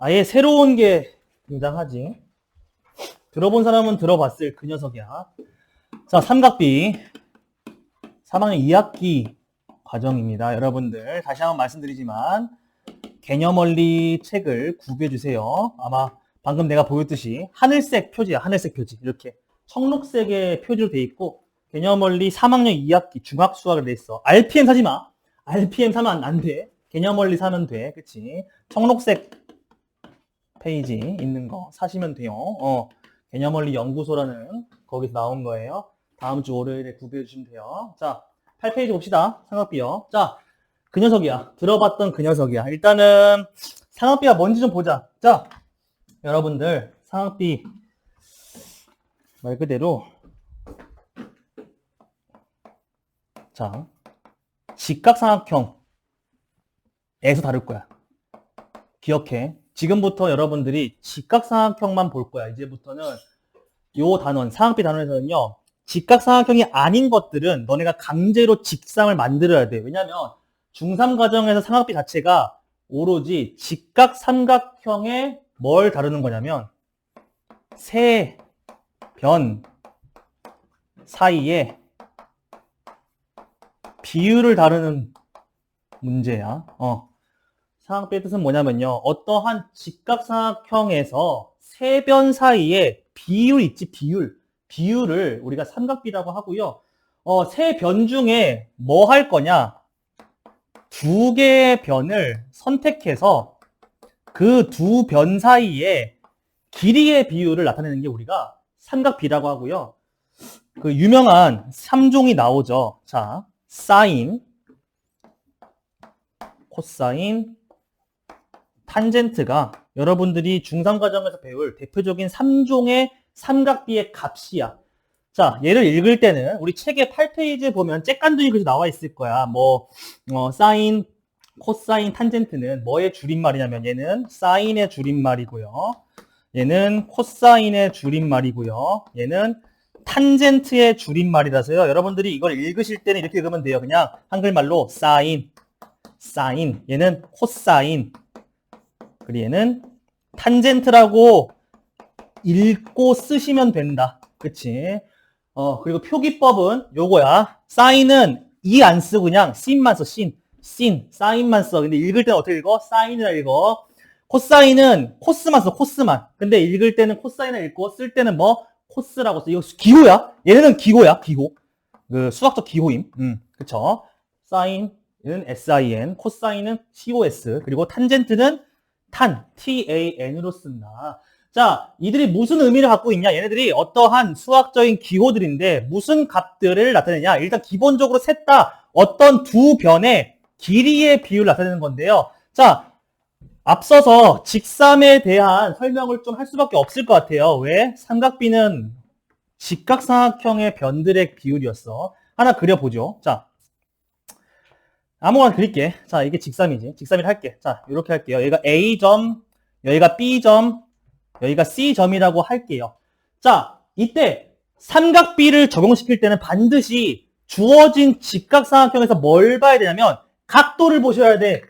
아예 새로운 게 등장하지. 들어본 사람은 들어봤을 그 녀석이야. 자, 삼각비 3학년 2학기 과정입니다. 여러분들 다시 한번 말씀드리지만 개념원리 책을 구비해주세요. 아마 방금 내가 보였듯이 하늘색 표지야. 하늘색 표지. 이렇게 청록색의 표지로 돼 있고 개념원리 3학년 2학기 중학수학을 돼 있어. RPM 사지 마. RPM 사면 안 돼. 개념원리 사면 돼. 그치? 청록색 페이지 있는 거 사시면 돼요. 개념원리 연구소라는 거기서 나온 거예요. 다음 주 월요일에 구비해 주시면 돼요. 자, 8페이지 봅시다. 삼각비요. 자, 그 녀석이야. 들어봤던 그 녀석이야. 일단은 삼각비가 뭔지 좀 보자. 자, 여러분들 삼각비 말 그대로 자, 직각삼각형에서 다룰 거야. 기억해. 지금부터 여러분들이 직각삼각형만 볼 거야. 이제부터는 요 단원, 삼각비 단원에서는요. 직각삼각형이 아닌 것들은 너네가 강제로 직삼을 만들어야 돼. 왜냐면 중3 과정에서 삼각비 자체가 오로지 직각삼각형에 뭘 다루는 거냐면 세 변 사이에 비율을 다루는 문제야. 삼각비의 뜻은 뭐냐면요. 어떠한 직각삼각형에서 세 변 사이에 비율 있지, 비율을 우리가 삼각비라고 하고요. 세 변 중에 뭐 할 거냐? 두 개의 변을 선택해서 그 두 변 사이에 길이의 비율을 나타내는 게 우리가 삼각비라고 하고요. 그 유명한 3종이 나오죠. 자, 사인, 코사인, 탄젠트가 여러분들이 중3 과정에서 배울 대표적인 3종의 삼각비의 값이야. 자, 얘를 읽을 때는 우리 책의 8페이지에 보면 잭간둥이 글이 나와 있을 거야. 사인, 코사인, 탄젠트는 뭐의 줄임말이냐면 얘는 사인의 줄임말이고요. 얘는 코사인의 줄임말이고요. 얘는 탄젠트의 줄임말이라서요. 여러분들이 이걸 읽으실 때는 이렇게 읽으면 돼요. 그냥 한글말로 사인, 얘는 코사인, 그리고 얘는 탄젠트라고 읽고 쓰시면 된다. 그치? 그리고 표기법은 요거야. 사인은 이 안 쓰고 그냥 sin만 써, 사인만 써. 근데 읽을 때는 어떻게 읽어? 사인이라 읽어. 코사인은 코스만 써, 코스만. 근데 읽을 때는 코사인을 읽고 쓸 때는 뭐? 코스라고 써. 이거 기호야. 얘네는 기호야, 기호. 그 수학적 기호임. 그쵸? 사인은 sin, 코사인은 cos, 그리고 탄젠트는 tan으로 쓴다. 자, 이들이 무슨 의미를 갖고 있냐? 얘네들이 어떠한 수학적인 기호들인데 무슨 값들을 나타내냐? 일단 기본적으로 셋 다 어떤 두 변의 길이의 비율을 나타내는 건데요. 자, 앞서서 직삼에 대한 설명을 좀 할 수밖에 없을 것 같아요. 왜? 삼각비는 직각삼각형의 변들의 비율이었어. 하나 그려보죠. 자, 아무거나 그릴게. 자, 이게 직삼이지. 직삼이라 할게. 자, 이렇게 할게요. 여기가 A점, 여기가 B점, 여기가 C점이라고 할게요. 자, 이때 삼각비를 적용시킬 때는 반드시 주어진 직각삼각형에서 뭘 봐야 되냐면 각도를 보셔야 돼.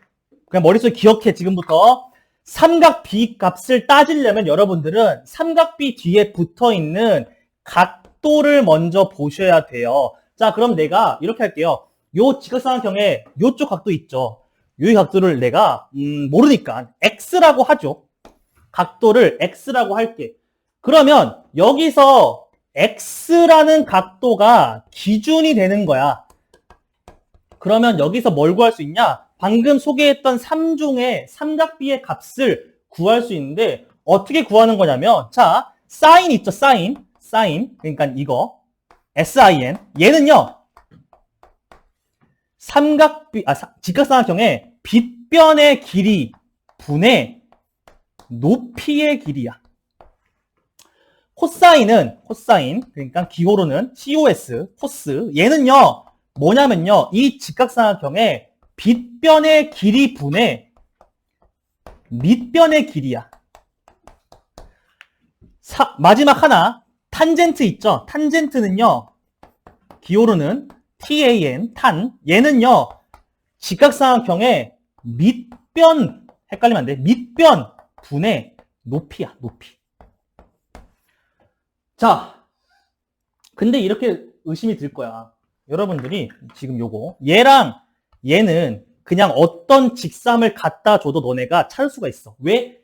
그냥 머릿속에 기억해, 지금부터. 삼각비 값을 따지려면 여러분들은 삼각비 뒤에 붙어있는 각도를 먼저 보셔야 돼요. 자, 그럼 내가 이렇게 할게요. 요 직각삼각형에 요쪽 각도 있죠. 요 각도를 내가 모르니까 X라고 하죠. 각도를 X라고 할게. 그러면 여기서 X라는 각도가 기준이 되는 거야. 그러면 여기서 뭘 구할 수 있냐? 방금 소개했던 3종의 삼각비의 값을 구할 수 있는데 어떻게 구하는 거냐면 자, 사인 있죠? 사인. 그러니까 이거 sin. 얘는요. 직각삼각형의 빗변의 길이 분의 높이의 길이야. 코사인, 그러니까 기호로는 cos, 코스. 얘는요, 뭐냐면요, 이 직각삼각형의 빗변의 길이 분의 밑변의 길이야. 마지막 하나, 탄젠트 있죠? 탄젠트는요, 기호로는 tan, 얘는요, 직각삼각형의 밑변, 헷갈리면 안 돼. 밑변, 분의 높이야, 높이. 자, 근데 이렇게 의심이 들 거야. 여러분들이 지금 요거 얘랑 얘는 그냥 어떤 직삼을 갖다 줘도 너네가 찾을 수가 있어. 왜?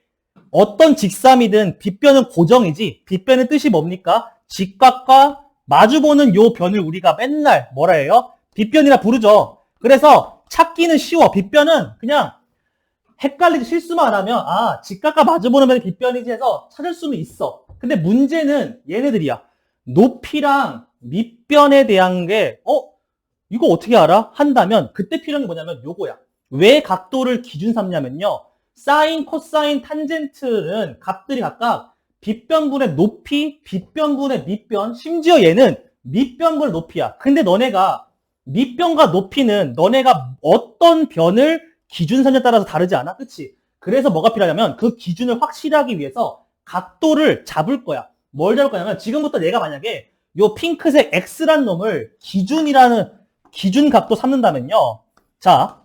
어떤 직삼이든 빗변은 고정이지. 빗변의 뜻이 뭡니까? 직각과 마주보는 요 변을 우리가 맨날 뭐라 해요? 빗변이라 부르죠. 그래서 찾기는 쉬워. 빗변은 그냥 헷갈리지, 실수만 안 하면 아, 직각과 마주보는 변이 빗변이지 해서 찾을 수는 있어. 근데 문제는 얘네들이야. 높이랑 밑변에 대한 게 이거 어떻게 알아? 한다면 그때 필요한 게 뭐냐면 요거야. 왜 각도를 기준 삼냐면요. 사인, 코사인, 탄젠트는 값들이 각각 빗변분의 높이, 빗변분의 밑변, 심지어 얘는 밑변분의 높이야. 근데 너네가 밑변과 높이는 너네가 어떤 변을 기준 삼냐에 따라서 다르지 않아? 그치? 그래서 뭐가 필요하냐면 그 기준을 확실하기 위해서 각도를 잡을 거야. 뭘 잡을 거냐면 지금부터 내가 만약에 요 핑크색 X란 놈을 기준이라는 기준 각도 삼는다면요. 자,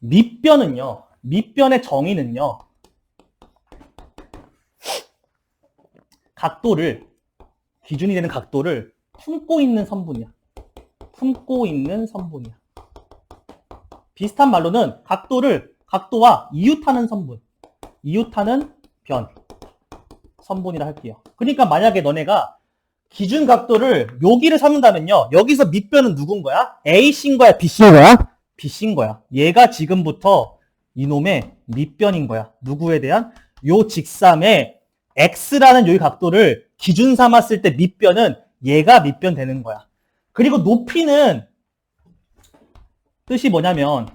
밑변은요. 밑변의 정의는요. 각도를 기준이 되는 각도를 품고 있는 선분이야. 품고 있는 선분이야. 비슷한 말로는 각도와 이웃하는 선분, 이웃하는 변 선분이라 할게요. 그러니까 만약에 너네가 기준 각도를 여기를 삼는다면요. 여기서 밑변은 누군 거야? A씨인 거야? B씨인 거야? B씨인 거야. 얘가 지금부터 이놈의 밑변인 거야. 누구에 대한? 요 직삼의 X라는 요 각도를 기준 삼았을 때 밑변은 얘가 밑변 되는 거야. 그리고 높이는 뜻이 뭐냐면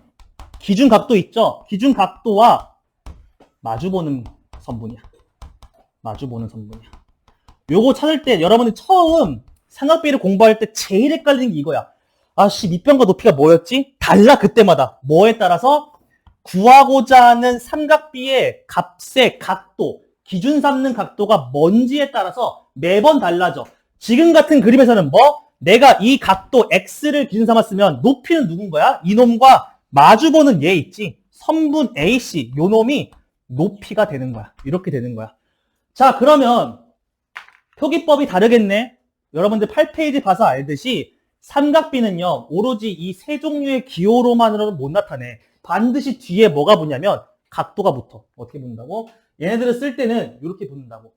기준 각도 있죠? 기준 각도와 마주보는 선분이야. 마주보는 선분이야. 요거 찾을 때 여러분이 처음 삼각비를 공부할 때 제일 헷갈리는 게 이거야. 아씨, 밑변과 높이가 뭐였지? 달라, 그때마다. 뭐에 따라서? 구하고자 하는 삼각비의 값의 각도, 기준 삼는 각도가 뭔지에 따라서 매번 달라져. 지금 같은 그림에서는 뭐? 내가 이 각도 X를 기준 삼았으면 높이는 누군 거야? 이놈과 마주보는 얘 있지? 선분 AC, 요 놈이 높이가 되는 거야. 이렇게 되는 거야. 자, 그러면 표기법이 다르겠네. 여러분들 8페이지 봐서 알듯이 삼각비는요, 오로지 이 세 종류의 기호로만으로는 못 나타내. 반드시 뒤에 뭐가 붙냐면 각도가 붙어. 어떻게 붙는다고? 얘네들을 쓸 때는 이렇게 붙는다고.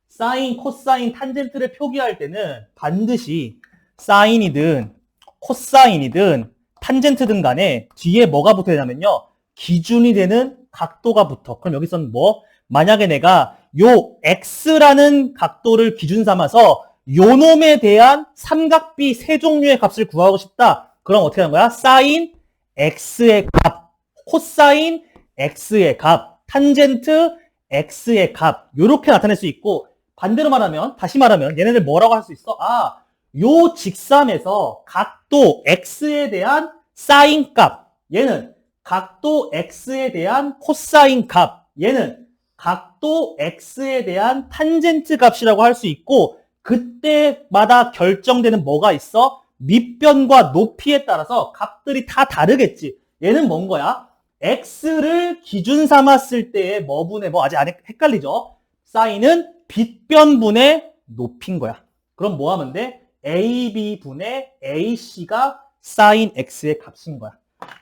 사인, 코사인, 탄젠트를 표기할 때는 반드시 사인이든 코사인이든 탄젠트든 간에 뒤에 뭐가 붙어야 되냐면요. 기준이 되는 각도가 붙어. 그럼 여기서는 뭐? 만약에 내가 요 X라는 각도를 기준 삼아서 요 놈에 대한 삼각비 세 종류의 값을 구하고 싶다. 그럼 어떻게 하는 거야? 사인 X의 값, 코사인 X의 값, 탄젠트 X의 값. 요렇게 나타낼 수 있고, 반대로 말하면, 다시 말하면 얘네들 뭐라고 할 수 있어? 아, 요 직삼에서 각도 X에 대한 사인 값, 얘는 각도 X에 대한 코사인 값, 얘는 각도 X에 대한 탄젠트 값이라고 할 수 있고, 그때마다 결정되는 뭐가 있어? 밑변과 높이에 따라서 값들이 다 다르겠지. 얘는 뭔 거야? X를 기준 삼았을 때의 뭐분의 뭐, 아직 안 헷갈리죠? 사인은 빗변분의 높인 거야. 그럼 뭐 하면 돼? AB분의 AC가 사인 X의 값인 거야.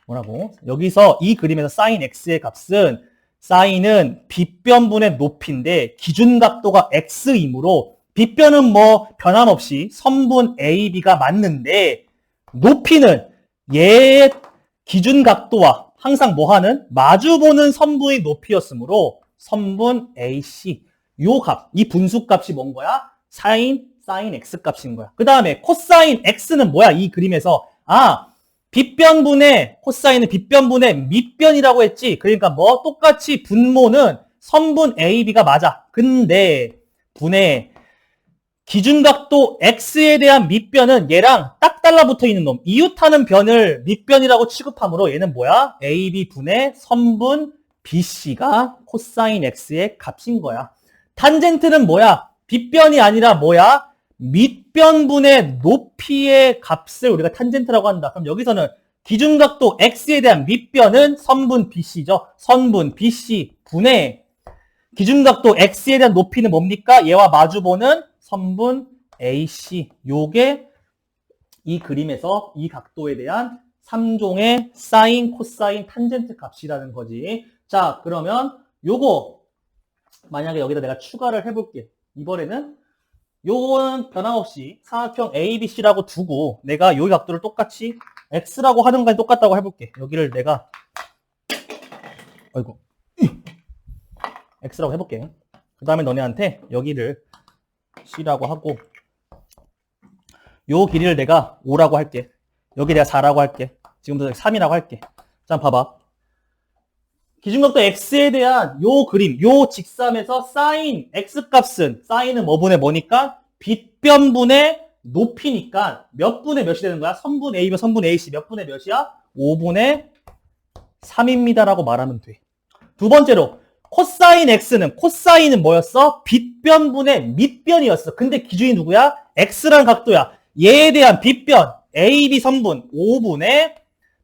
뭐라고? 여기서 이 그림에서 사인 X의 값은 사인은 빗변분의 높이인데 기준각도가 X이므로 빗변은 뭐 변함없이 선분 AB가 맞는데 높이는 얘의 기준각도와 항상 뭐하는? 마주보는 선분의 높이였으므로 선분 AC 요 값, 이 분수값이 뭔 거야? 사인 X 값인 거야. 그 다음에 코사인 X는 뭐야? 이 그림에서 빗변분의 코사인은 빗변분의 밑변이라고 했지. 그러니까 뭐 똑같이 분모는 선분 AB가 맞아. 근데 분의 기준각도 X에 대한 밑변은 얘랑 딱 달라붙어 있는 놈. 이웃하는 변을 밑변이라고 취급하므로 얘는 뭐야? AB 분의 선분 BC가 코사인 X의 값인 거야. 탄젠트는 뭐야? 빗변이 아니라 뭐야? 밑변분의 높이의 값을 우리가 탄젠트라고 한다. 그럼 여기서는 기준각도 X에 대한 밑변은 선분 BC죠. 선분 BC 분의 기준각도 X에 대한 높이는 뭡니까? 얘와 마주보는 선분 AC. 요게 이 그림에서 이 각도에 대한 3종의 사인, 코사인, 탄젠트 값이라는 거지. 자, 그러면 요거 만약에 여기다 내가 추가를 해볼게. 이번에는 요거는 변함없이 삼각형 ABC라고 두고 내가 요 각도를 똑같이 X라고 하는 건 똑같다고 해볼게. 여기를 내가 아이고 X라고 해볼게. 그 다음에 너네한테 여기를 C라고 하고 요 길이를 내가 5라고 할게. 여기 내가 4라고 할게. 지금부터 3이라고 할게. 자, 봐봐. 기준각도 X에 대한 요 그림, 요 직선에서 사인 X값은, 사인은 뭐분의 뭐니까? 빗변분의 높이니까 몇 분의 몇이 되는 거야? 선분 A면 선분 AC 몇 분의 몇이야? 5분의 3입니다 라고 말하면 돼. 두 번째로 코사인 X는, 코사인은 뭐였어? 빗변분의 밑변이었어. 근데 기준이 누구야? X라는 각도야. 얘에 대한 빗변 AB 선분 5분의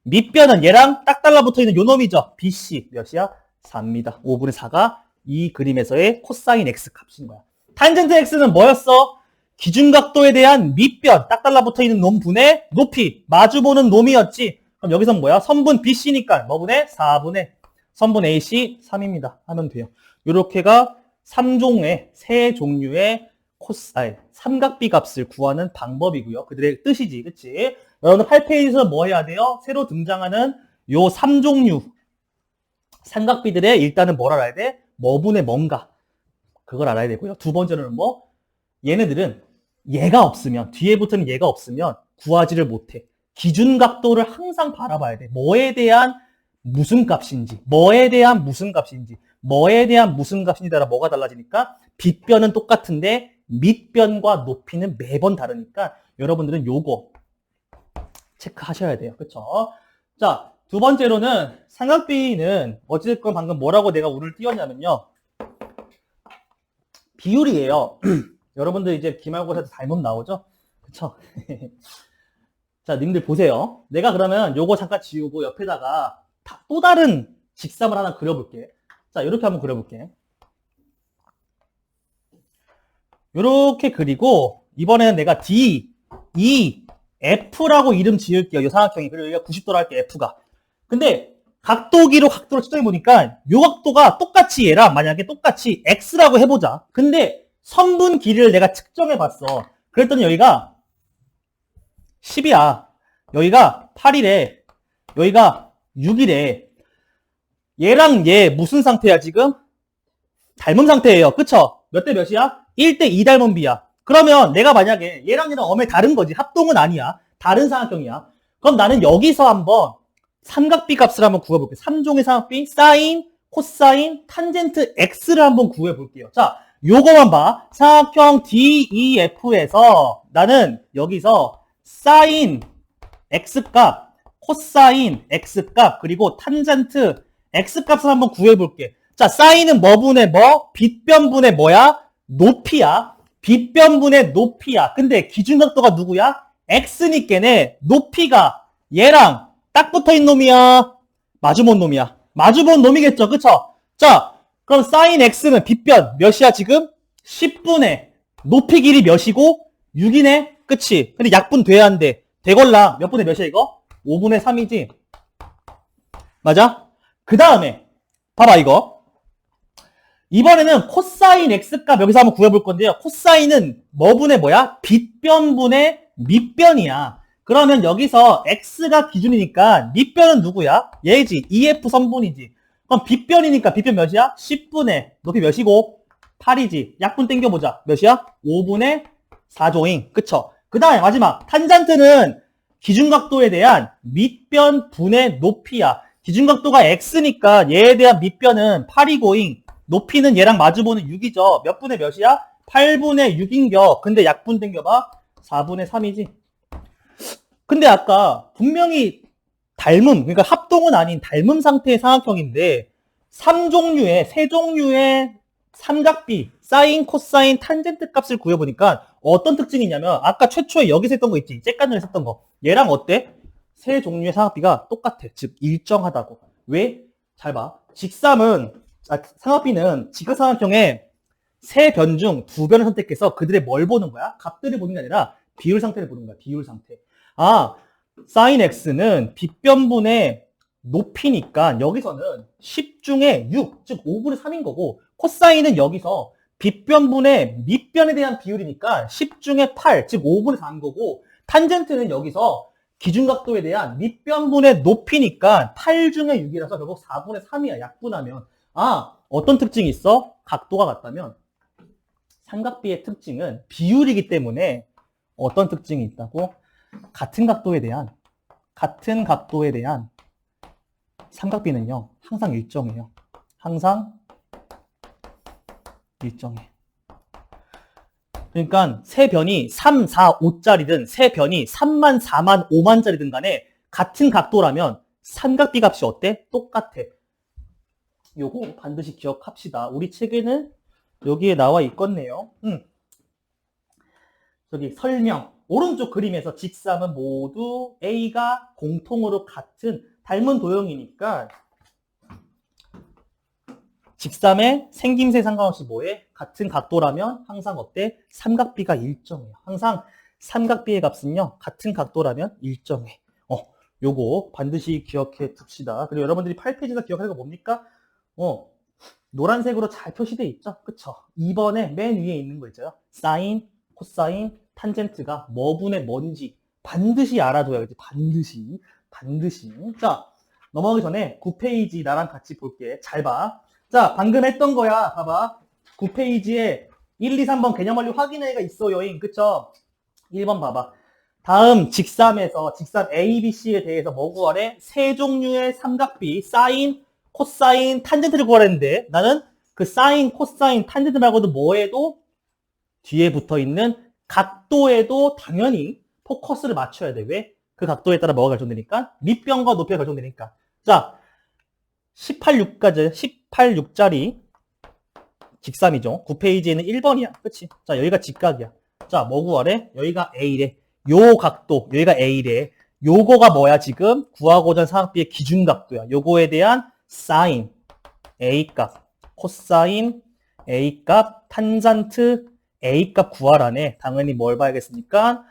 밑변은 얘랑 딱 달라붙어 있는 요 놈이죠. BC 몇이야? 4입니다. 5분의 4가 이 그림에서의 코사인 X 값인 거야. 탄젠트 X는 뭐였어? 기준각도에 대한 밑변 딱 달라붙어 있는 놈분의 높이 마주보는 놈이었지. 그럼 여기선 뭐야? 선분 BC니까 뭐분의? 4분의 선분 AC 3입니다. 하면 돼요. 요렇게가 3종의 세 종류의 삼각비 값을 구하는 방법이고요. 그들의 뜻이지, 그치? 여러분 8페이지에서 뭐 해야 돼요? 새로 등장하는 요 3종류 삼각비들의 일단은 뭘 알아야 돼? 뭐분의 뭔가 그걸 알아야 되고요. 두 번째로는 뭐? 얘네들은 얘가 없으면, 뒤에 붙은 얘가 없으면 구하지를 못해. 기준각도를 항상 바라봐야 돼. 뭐에 대한 무슨 값인지, 뭐에 대한 무슨 값인지, 뭐에 대한 무슨 값인지 따라 뭐가 달라지니까 빗변은 똑같은데 밑변과 높이는 매번 다르니까 여러분들은 요거 체크하셔야 돼요. 그쵸? 자, 두 번째로는 삼각비는 어쨌건 방금 뭐라고 내가 오늘 띄웠냐면요. 비율이에요. 여러분들 이제 기말고사에서 잘못 나오죠? 그쵸? 자, 님들 보세요. 내가 그러면 요거 잠깐 지우고 옆에다가 또 다른 직삼을 하나 그려볼게. 자, 이렇게 한번 그려볼게. 이렇게 그리고 이번에는 내가 D, E, F라고 이름 지을게요. 이 삼각형이. 그리고 여기가 90도로 할게, F가. 근데 각도기로 각도를 측정해보니까 이 각도가 똑같이 얘랑 만약에 똑같이 X라고 해보자. 근데 선분 길이를 내가 측정해봤어. 그랬더니 여기가 10이야. 여기가 8이래. 여기가 6이래. 얘랑 얘 무슨 상태야 지금? 닮은 상태예요. 그쵸? 몇 대 몇이야? 1대 2 닮은 비야. 그러면 내가 만약에 얘랑 얘랑 엄연히 다른 거지. 합동은 아니야. 다른 삼각형이야. 그럼 나는 여기서 한번 삼각비 값을 한번 구해볼게. 3종의 삼각비, 사인, 코사인, 탄젠트 X를 한번 구해볼게요. 자, 요거만 봐. 삼각형 DEF에서 나는 여기서 사인 X값, 코사인 X값, 그리고 탄젠트 X값을 한번 구해볼게. 자, 사인은 뭐분의 뭐? 빗변분의 뭐야? 높이야. 빗변분의 높이야. 근데 기준각도가 누구야? X니까네 높이가 얘랑 딱 붙어있는 놈이야? 마주본 놈이야? 마주본 놈이겠죠? 그쵸? 자, 그럼 사인 X는 빗변 몇이야 지금? 10분의 높이 길이 몇이고? 6이네? 그치? 근데 약분 돼야 한대. 대걸라 몇 분의 몇이야 이거? 5분의 3이지? 맞아? 그 다음에 봐봐 이거. 이번에는 코사인 X값 여기서 한번 구해볼 건데요. 코사인은 뭐분의 뭐야? 빗변분의 밑변이야. 그러면 여기서 X가 기준이니까 밑변은 누구야? 얘지. EF 선분이지. 그럼 빗변이니까 빗변 몇이야? 10분의 높이 몇이고? 8이지. 약분 땡겨보자. 몇이야? 5분의 4조잉. 그쵸? 그 다음에 마지막 탄젠트는 기준각도에 대한 밑변 분의 높이야. 기준각도가 X니까 얘에 대한 밑변은 8이고잉. 높이는 얘랑 마주보는 6이죠. 몇 분의 몇이야? 8분의 6인겨. 근데 약분 땡겨봐. 4분의 3이지. 근데 아까 분명히 닮음, 그러니까 합동은 아닌 닮은 상태의 삼각형인데 3종류의, 3종류의 삼각비, 사인, 코사인, 탄젠트 값을 구해보니까 어떤 특징이 있냐면 아까 최초에 여기서 했던 거 있지? 째깐을 했었던 거. 얘랑 어때? 세 종류의 삼각비가 똑같아. 즉 일정하다고. 왜? 잘 봐. 직삼은 삼각비는 직각삼각형의 세 변 중 두 변을 선택해서 그들의 뭘 보는 거야? 값들을 보는 게 아니라 비율 상태를 보는 거야. 비율 상태. sin x는 빗변분의 높이니까 여기서는 10 중에 6, 즉 5분의 3인 거고, 코사인은 여기서 빗변분의 밑변에 대한 비율이니까 10 중에 8, 즉 5분의 4인 거고, 탄젠트는 여기서 기준각도에 대한 밑변분의 높이니까 8 중에 6이라서 결국 4분의 3이야. 약분하면. 어떤 특징이 있어? 각도가 같다면 삼각비의 특징은 비율이기 때문에 어떤 특징이 있다고? 같은 각도에 대한 삼각비는요, 항상 일정해요. 항상 일정해. 그러니까 세 변이 3, 4, 5짜리든 세 변이 3만, 4만, 5만짜리든 간에 같은 각도라면 삼각비 값이 어때? 똑같아. 요거 반드시 기억합시다. 우리 책에는 여기에 나와 있겠네요. 저기 설명. 오른쪽 그림에서 직삼은 모두 A가 공통으로 같은 닮은 도형이니까 직삼의 생김새 상관없이 뭐해? 같은 각도라면 항상 어때? 삼각비가 일정해요. 항상 삼각비의 값은요, 같은 각도라면 일정해. 요거 반드시 기억해 둡시다. 그리고 여러분들이 8페이지에서 기억하는 거 뭡니까? 노란색으로 잘 표시되어 있죠? 그쵸? 2번에 맨 위에 있는 거 있죠? 사인, 코사인, 탄젠트가 뭐분의 뭔지 반드시 알아둬야겠지. 반드시. 자, 넘어가기 전에 9페이지 나랑 같이 볼게. 잘 봐. 자, 방금 했던 거야. 봐봐. 9페이지에 1, 2, 3번 개념 원리 확인해가 있어요. 그쵸? 1번 봐봐. 다음 직삼에서 직삼 A, B, C에 대해서 뭐 구하래? 세 종류의 삼각비, 사인, 코사인, 탄젠트를 구하랬는데 나는 그 사인, 코사인, 탄젠트 말고도 뭐에도 뒤에 붙어있는 각도에도 당연히 포커스를 맞춰야 돼. 왜? 그 각도에 따라 뭐가 결정되니까? 밑변과 높이가 결정되니까. 자, 18,6짜리 직삼이죠. 9페이지에는 1번이야. 그치? 자, 여기가 직각이야. 자, 뭐 구하래? 여기가 A래. 요 각도, 여기가 A래. 요거가 뭐야, 지금? 구하고자 하는 삼각비의 기준각도야. 요거에 대한 사인 A값, 코사인 A값, 탄젠트 A값 구하라네. 당연히 뭘 봐야겠습니까?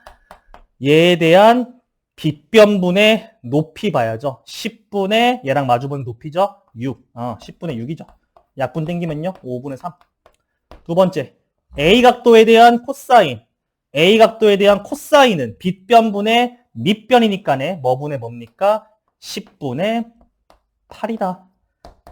얘에 대한 빗변분의 높이 봐야죠. 10분의 얘랑 마주보는 높이죠? 6. 10분의 6이죠. 약분 땡기면요? 5분의 3. 두 번째, A 각도에 대한 코사인. A 각도에 대한 코사인은 빗변분의 밑변이니까네. 뭐분의 뭡니까? 10분의 8이다.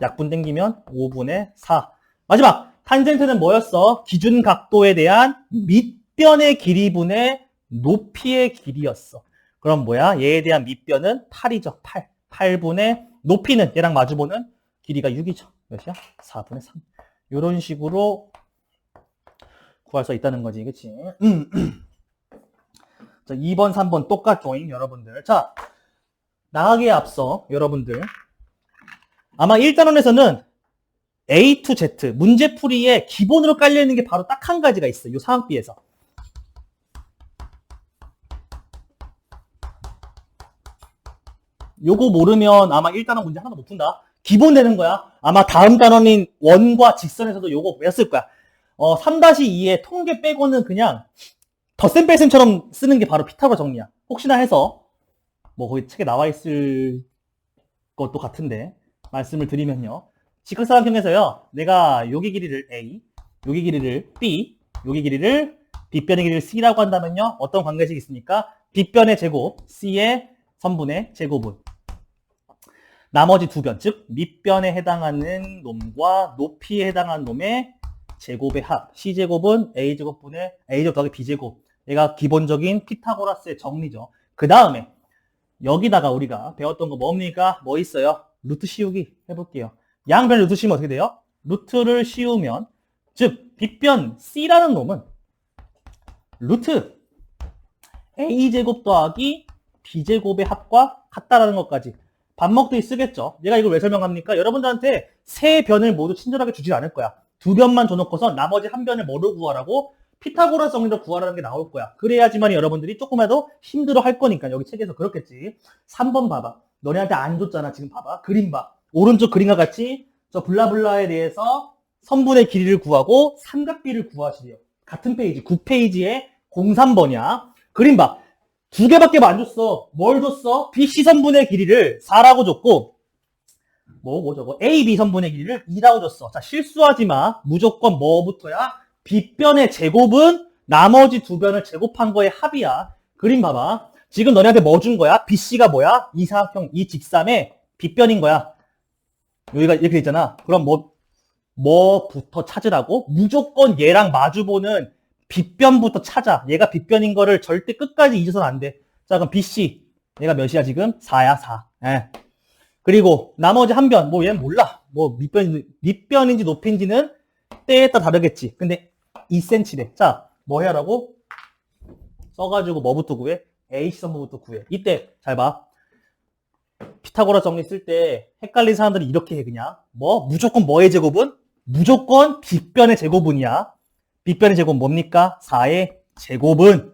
약분 땡기면 5분의 4. 마지막, 탄젠트는 뭐였어? 기준 각도에 대한 밑변의 길이분의 높이의 길이였어. 그럼 뭐야? 얘에 대한 밑변은 8이죠. 8. 8분의 높이는 얘랑 마주보는 길이가 6이죠. 몇이야? 4분의 3. 이런 식으로 구할 수 있다는 거지. 그치? 자, 2번, 3번 똑같죠, 여러분들. 자, 나가기에 앞서 여러분들 아마 1단원에서는 A to Z 문제풀이에 기본으로 깔려있는 게 바로 딱 한 가지가 있어요. 이 삼각비에서. 요거 모르면 아마 1단원 문제 하나도 못 푼다. 기본 되는 거야. 아마 다음 단원인 원과 직선에서도 요거 외웠을 거야. 3-2의 통계 빼고는 그냥 덧셈 뺄셈처럼 쓰는 게 바로 피타고라 정리야. 혹시나 해서 뭐 거기 책에 나와 있을 것도 같은데 말씀을 드리면요. 직각삼각형에서요. 내가 여기 길이를 A, 여기 길이를 B, 여기 길이를 빗변의 길이를 C라고 한다면요. 어떤 관계식이 있습니까? 빗변의 제곱, C의 선분의 제곱은 나머지 두 변, 즉 밑변에 해당하는 놈과 높이에 해당하는 놈의 제곱의 합. C제곱은 A제곱분의 A제곱 더하기 B제곱. 얘가 기본적인 피타고라스의 정리죠. 그 다음에 여기다가 우리가 배웠던 거 뭡니까? 뭐 있어요? 루트 씌우기 해볼게요. 양변 루트 씌우면 어떻게 돼요? 루트를 씌우면, 즉 빗변 C라는 놈은 루트 A제곱 더하기 B제곱의 합과 같다라는 것까지 밥 먹듯이 쓰겠죠. 얘가 이걸 왜 설명합니까? 여러분들한테 세 변을 모두 친절하게 주지 않을 거야. 두 변만 줘놓고서 나머지 한 변을 뭐로 구하라고? 피타고라스 정리로 구하라는 게 나올 거야. 그래야지만 여러분들이 조금이라도 힘들어 할 거니까. 여기 책에서 그렇겠지. 3번 봐봐. 너네한테 안 줬잖아. 지금 봐봐. 그림 봐. 오른쪽 그림과 같이 저 블라블라에 대해서 선분의 길이를 구하고 삼각비를 구하시래요. 같은 페이지, 9페이지에 03번이야. 그림 봐. 두 개밖에 안 줬어. 뭘 줬어? BC 선분의 길이를 4라고 줬고, 뭐 저거? AB 선분의 길이를 2라고 줬어. 자, 실수하지 마. 무조건 뭐부터야? 빗변의 제곱은 나머지 두 변을 제곱한 거의 합이야. 그림 봐봐. 지금 너네한테 뭐 준 거야? BC가 뭐야? 이 사각형, 이 직삼의 빗변인 거야. 여기가 이렇게 있잖아. 그럼 뭐부터 찾으라고? 무조건 얘랑 마주보는 빗변부터 찾아. 얘가 빗변인 거를 절대 끝까지 잊어서는 안 돼. 자, 그럼 BC. 얘가 몇이야, 지금? 4야, 4. 예. 그리고 나머지 한 변. 뭐 얘는 몰라. 뭐 밑변인지 높인지는 때에 따라 다르겠지. 근데 2cm래. 자, 뭐 해야 하라고? 써가지고 뭐부터 구해? A선부부터 구해. 이때 잘 봐. 피타고라 정리 쓸 때 헷갈린 사람들이 이렇게 해 그냥. 무조건 뭐의 제곱은? 무조건 빗변의 제곱은이야. 빗변의 제곱 뭡니까? 4의 제곱은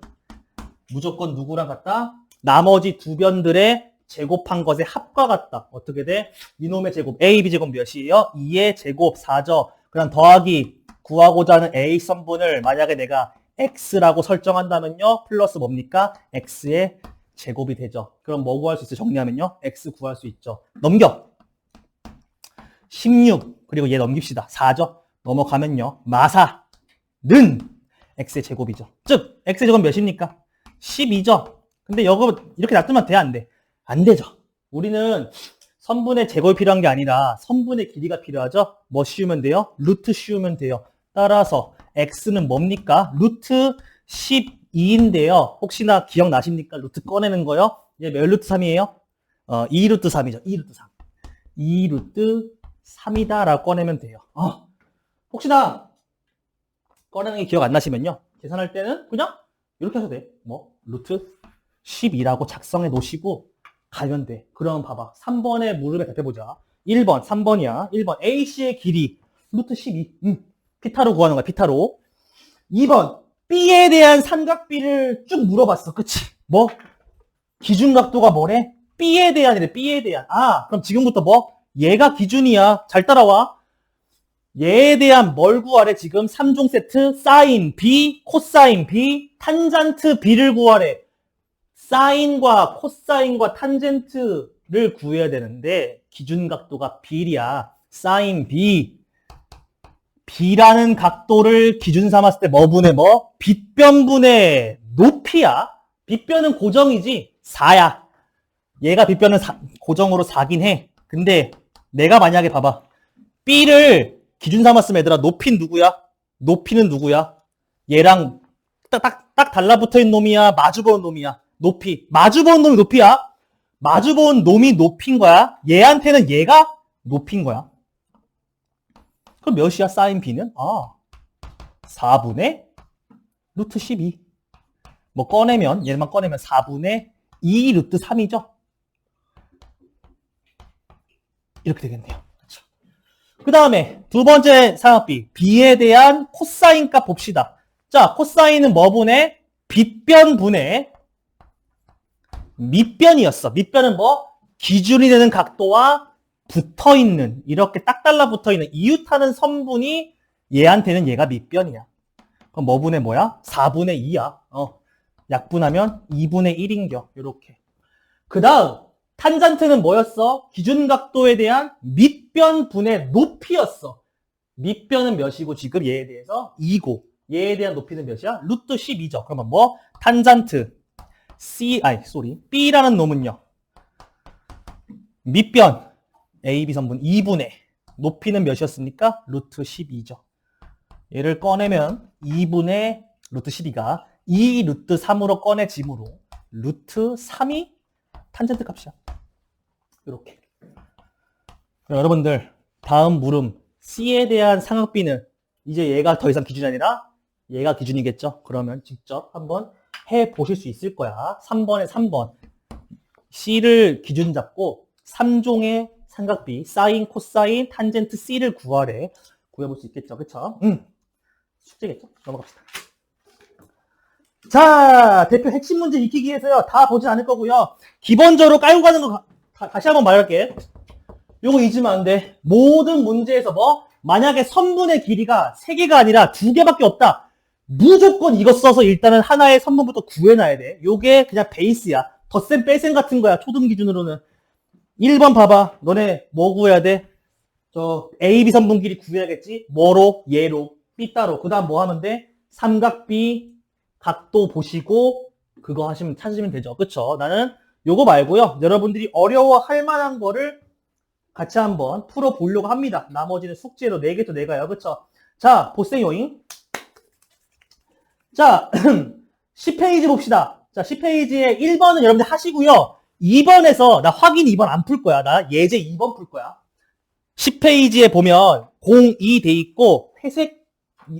무조건 누구랑 같다? 나머지 두 변들의 제곱한 것의 합과 같다. 어떻게 돼? 이놈의 제곱 AB 제곱 몇이에요? 2의 제곱 4죠. 그럼 더하기 구하고자 하는 A선분을 만약에 내가 X라고 설정한다면요. 플러스 뭡니까? X의 제곱이 되죠. 그럼 뭐 구할 수 있어? 정리하면요. X 구할 수 있죠. 넘겨. 16 그리고 얘 넘깁시다. 4죠. 넘어가면요. 마사는 X의 제곱이죠. 즉 X의 제곱 몇입니까? 12죠. 근데 이거 이렇게 놔두면 돼? 안 돼? 안 되죠. 우리는 선분의 제곱이 필요한 게 아니라 선분의 길이가 필요하죠. 뭐 씌우면 돼요? 루트 씌우면 돼요. 따라서 X는 뭡니까? 루트 12인데요. 혹시나 기억나십니까? 루트 꺼내는 거요? 얘 몇 루트 3이에요? 2루트 3이죠. 2루트 3. 2루트 3이다 라고 꺼내면 돼요. 혹시나 꺼내는 게 기억 안 나시면요. 계산할 때는 그냥 이렇게 해서 돼. 루트 12라고 작성해 놓으시고 가면 돼. 그럼 봐봐. 3번의 무릎에 대표보자. 1번, 3번이야. 1번 AC의 길이 루트 12. 피타로 구하는 거야. 피타로. 2번 B에 대한 삼각비를 쭉 물어봤어. 그치? 기준각도가 뭐래? B에 대한이래. B에 대한. 그럼 지금부터 얘가 기준이야. 잘 따라와. 얘에 대한 뭘 구하래? 지금 3종 세트 사인 B, 코사인 B, 탄젠트 B를 구하래. 사인과 코사인과 탄젠트를 구해야 되는데 기준각도가 B야. 사인 B. B라는 각도를 기준 삼았을 때 뭐분의 빗변분의 높이야. 빗변은 고정이지 4야. 얘가 빗변은 고정으로 4긴 해. 근데 내가 만약에 봐봐. B를 기준 삼았으면 얘들아 높이는 누구야? 높이는 누구야? 얘랑 딱 달라붙어 있는 놈이야? 마주보는 놈이야? 높이. 마주보는 놈이 높이야? 마주보는 놈이 높인 거야? 얘한테는 얘가 높인 거야. 그럼 몇이야? 사인 B는? 4분의 루트 12. 꺼내면, 얘만 꺼내면 4분의 2 루트 3이죠? 이렇게 되겠네요. 그렇죠. 그 다음에 두 번째 삼각비. B에 대한 코사인 값 봅시다. 자, 코사인은 뭐분의? 빗변분의 밑변이었어. 밑변은 기준이 되는 각도와 붙어있는, 이렇게 딱 달라붙어있는 이웃하는 선분이 얘한테는 얘가 밑변이야. 그럼 뭐분의 뭐야? 4분의 2야. 약분하면 2분의 1인겨. 요렇게. 그 다음 탄젠트는 뭐였어? 기준각도에 대한 밑변분의 높이였어. 밑변은 몇이고 지금 얘에 대해서 2고 얘에 대한 높이는 몇이야? 루트 12죠. 그러면 탄젠트 B라는 놈은요. 밑변 AB 선분 2분의 높이는 몇이었습니까? 루트 12죠. 얘를 꺼내면 2분의 루트 12가 2 루트 3으로 꺼내지므로 루트 3이 탄젠트 값이야. 이렇게. 여러분들 다음 물음 C에 대한 삼각비는 이제 얘가 더 이상 기준이 아니라 얘가 기준이겠죠. 그러면 직접 한번 해보실 수 있을 거야. 3번에 3번 C를 기준 잡고 3종의 삼각비 사인, 코사인, 탄젠트 C를 구하래. 구해볼 수 있겠죠. 그쵸? 숙제겠죠? 넘어갑시다. 자, 대표 핵심 문제 익히기 위해서요. 다 보진 않을 거고요. 기본적으로 깔고 가는 거 다시 한번 말할게. 요거 잊으면 안 돼. 모든 문제에서 뭐? 만약에 선분의 길이가 3개가 아니라 2개밖에 없다. 무조건 이거 써서 일단은 하나의 선분부터 구해놔야 돼. 요게 그냥 베이스야. 덧셈 뺄셈 같은 거야. 초등 기준으로는. 1번 봐봐. 너네 뭐 구해야 돼? 저 A, B 선분 길이 구해야겠지? 뭐로? 얘로. B 따로. 그 다음 뭐 하면 돼? 삼각비 각도 보시고 그거 찾으시면 되죠. 그쵸? 나는 요거 말고요. 여러분들이 어려워할 만한 거를 같이 한번 풀어보려고 합니다. 나머지는 숙제로 4개 또 내가요. 그쵸? 자, 보세요잉. 자, 10페이지 봅시다. 자, 10페이지에 1번은 여러분들 하시고요. 2번에서 나 확인 2번 안 풀 거야. 나 예제 2번 풀 거야. 10페이지에 보면 02 돼 있고 회색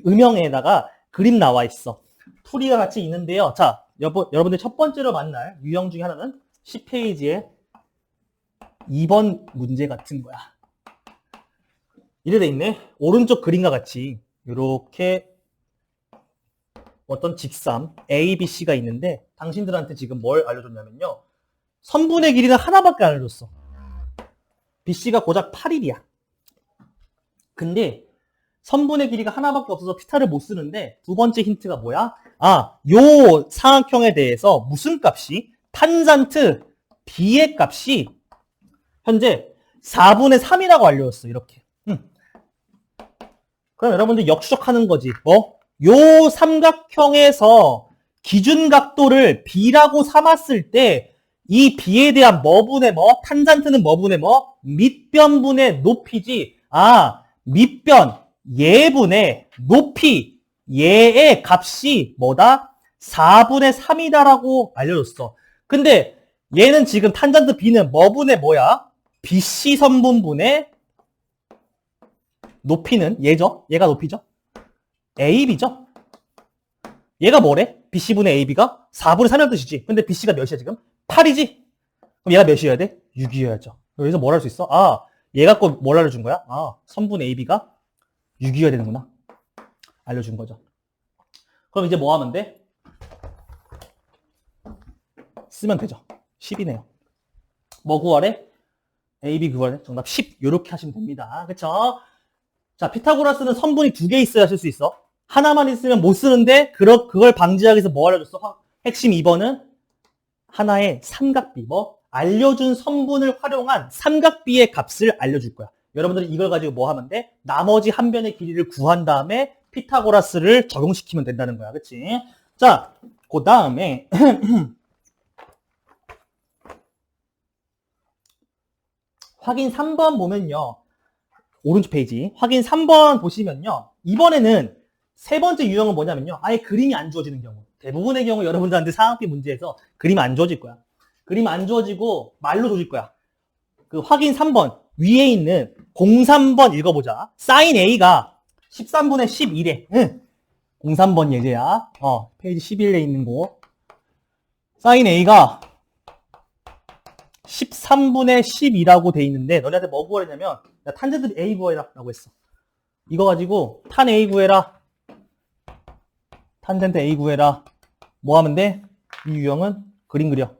음영에다가 그림 나와 있어. 풀이가 같이 있는데요. 자, 여러분들 첫 번째로 만날 유형 중에 하나는 10페이지에 2번 문제 같은 거야. 이래 돼 있네. 오른쪽 그림과 같이 이렇게 어떤 직삼 A, B, C가 있는데 당신들한테 지금 뭘 알려줬냐면요. 선분의 길이는 하나밖에 안 알려줬어. BC가 고작 8일이야. 근데 선분의 길이가 하나밖에 없어서 피타를 못 쓰는데 두 번째 힌트가 뭐야? 요 삼각형에 대해서 무슨 값이? 탄잔트 B의 값이 현재 4분의 3이라고 알려줬어. 이렇게. 그럼 여러분들 역추적하는 거지. 뭐? 요 삼각형에서 기준 각도를 B라고 삼았을 때 이 B에 대한 뭐분의 뭐? 탄잔트는 뭐분의 뭐? 밑변분의 높이지. 밑변 예분의 높이 예의 값이 뭐다? 4분의 3이다라고 알려줬어. 근데 얘는 지금 탄잔트 B는 뭐분의 뭐야? BC 선분분의 높이는 얘죠? 얘가 높이죠? AB죠? 얘가 뭐래? BC분의 AB가 4분의 3이라는 뜻이지. 근데 BC가 몇이야 지금? 8이지? 그럼 얘가 몇이어야 돼? 6이어야죠. 여기서 뭘 할 수 있어? 얘 갖고 뭘 알려준 거야? 선분 AB가 6이어야 되는구나. 알려준 거죠. 그럼 이제 뭐 하면 돼? 쓰면 되죠. 10이네요. 뭐 구하래? AB 구하래? 정답 10. 요렇게 하시면 됩니다. 그쵸? 자, 피타고라스는 선분이 2개 있어야 쓸 수 있어. 하나만 있으면 못 쓰는데 그걸 방지하기 위해서 뭐 알려줬어? 핵심 2번은 하나의 삼각비, 알려준 선분을 활용한 삼각비의 값을 알려줄 거야. 여러분들은 이걸 가지고 뭐 하면 돼? 나머지 한 변의 길이를 구한 다음에 피타고라스를 적용시키면 된다는 거야. 그치? 자, 그 다음에 확인 3번 보면요. 오른쪽 페이지. 확인 3번 보시면요. 이번에는 세 번째 유형은 뭐냐면요. 아예 그림이 안 주어지는 경우. 대부분의 경우 여러분들한테 상학비 문제에서 그림 안 주어질 거야. 그림 안 주어지고 말로 줘질 거야. 그 확인 3번 위에 있는 03번 읽어보자. 사인 A가 13분의 11에 03번 예제야. 페이지 11에 있는 거. 사인 A가 13분의 10이라고 돼 있는데 너네한테 뭐 구하려냐면 탄젠트 A 구해라 라고 했어. 이거 가지고 탄 A 구해라. 탄젠트 A 구해라. 뭐 하면 돼? 이 유형은 그림 그려.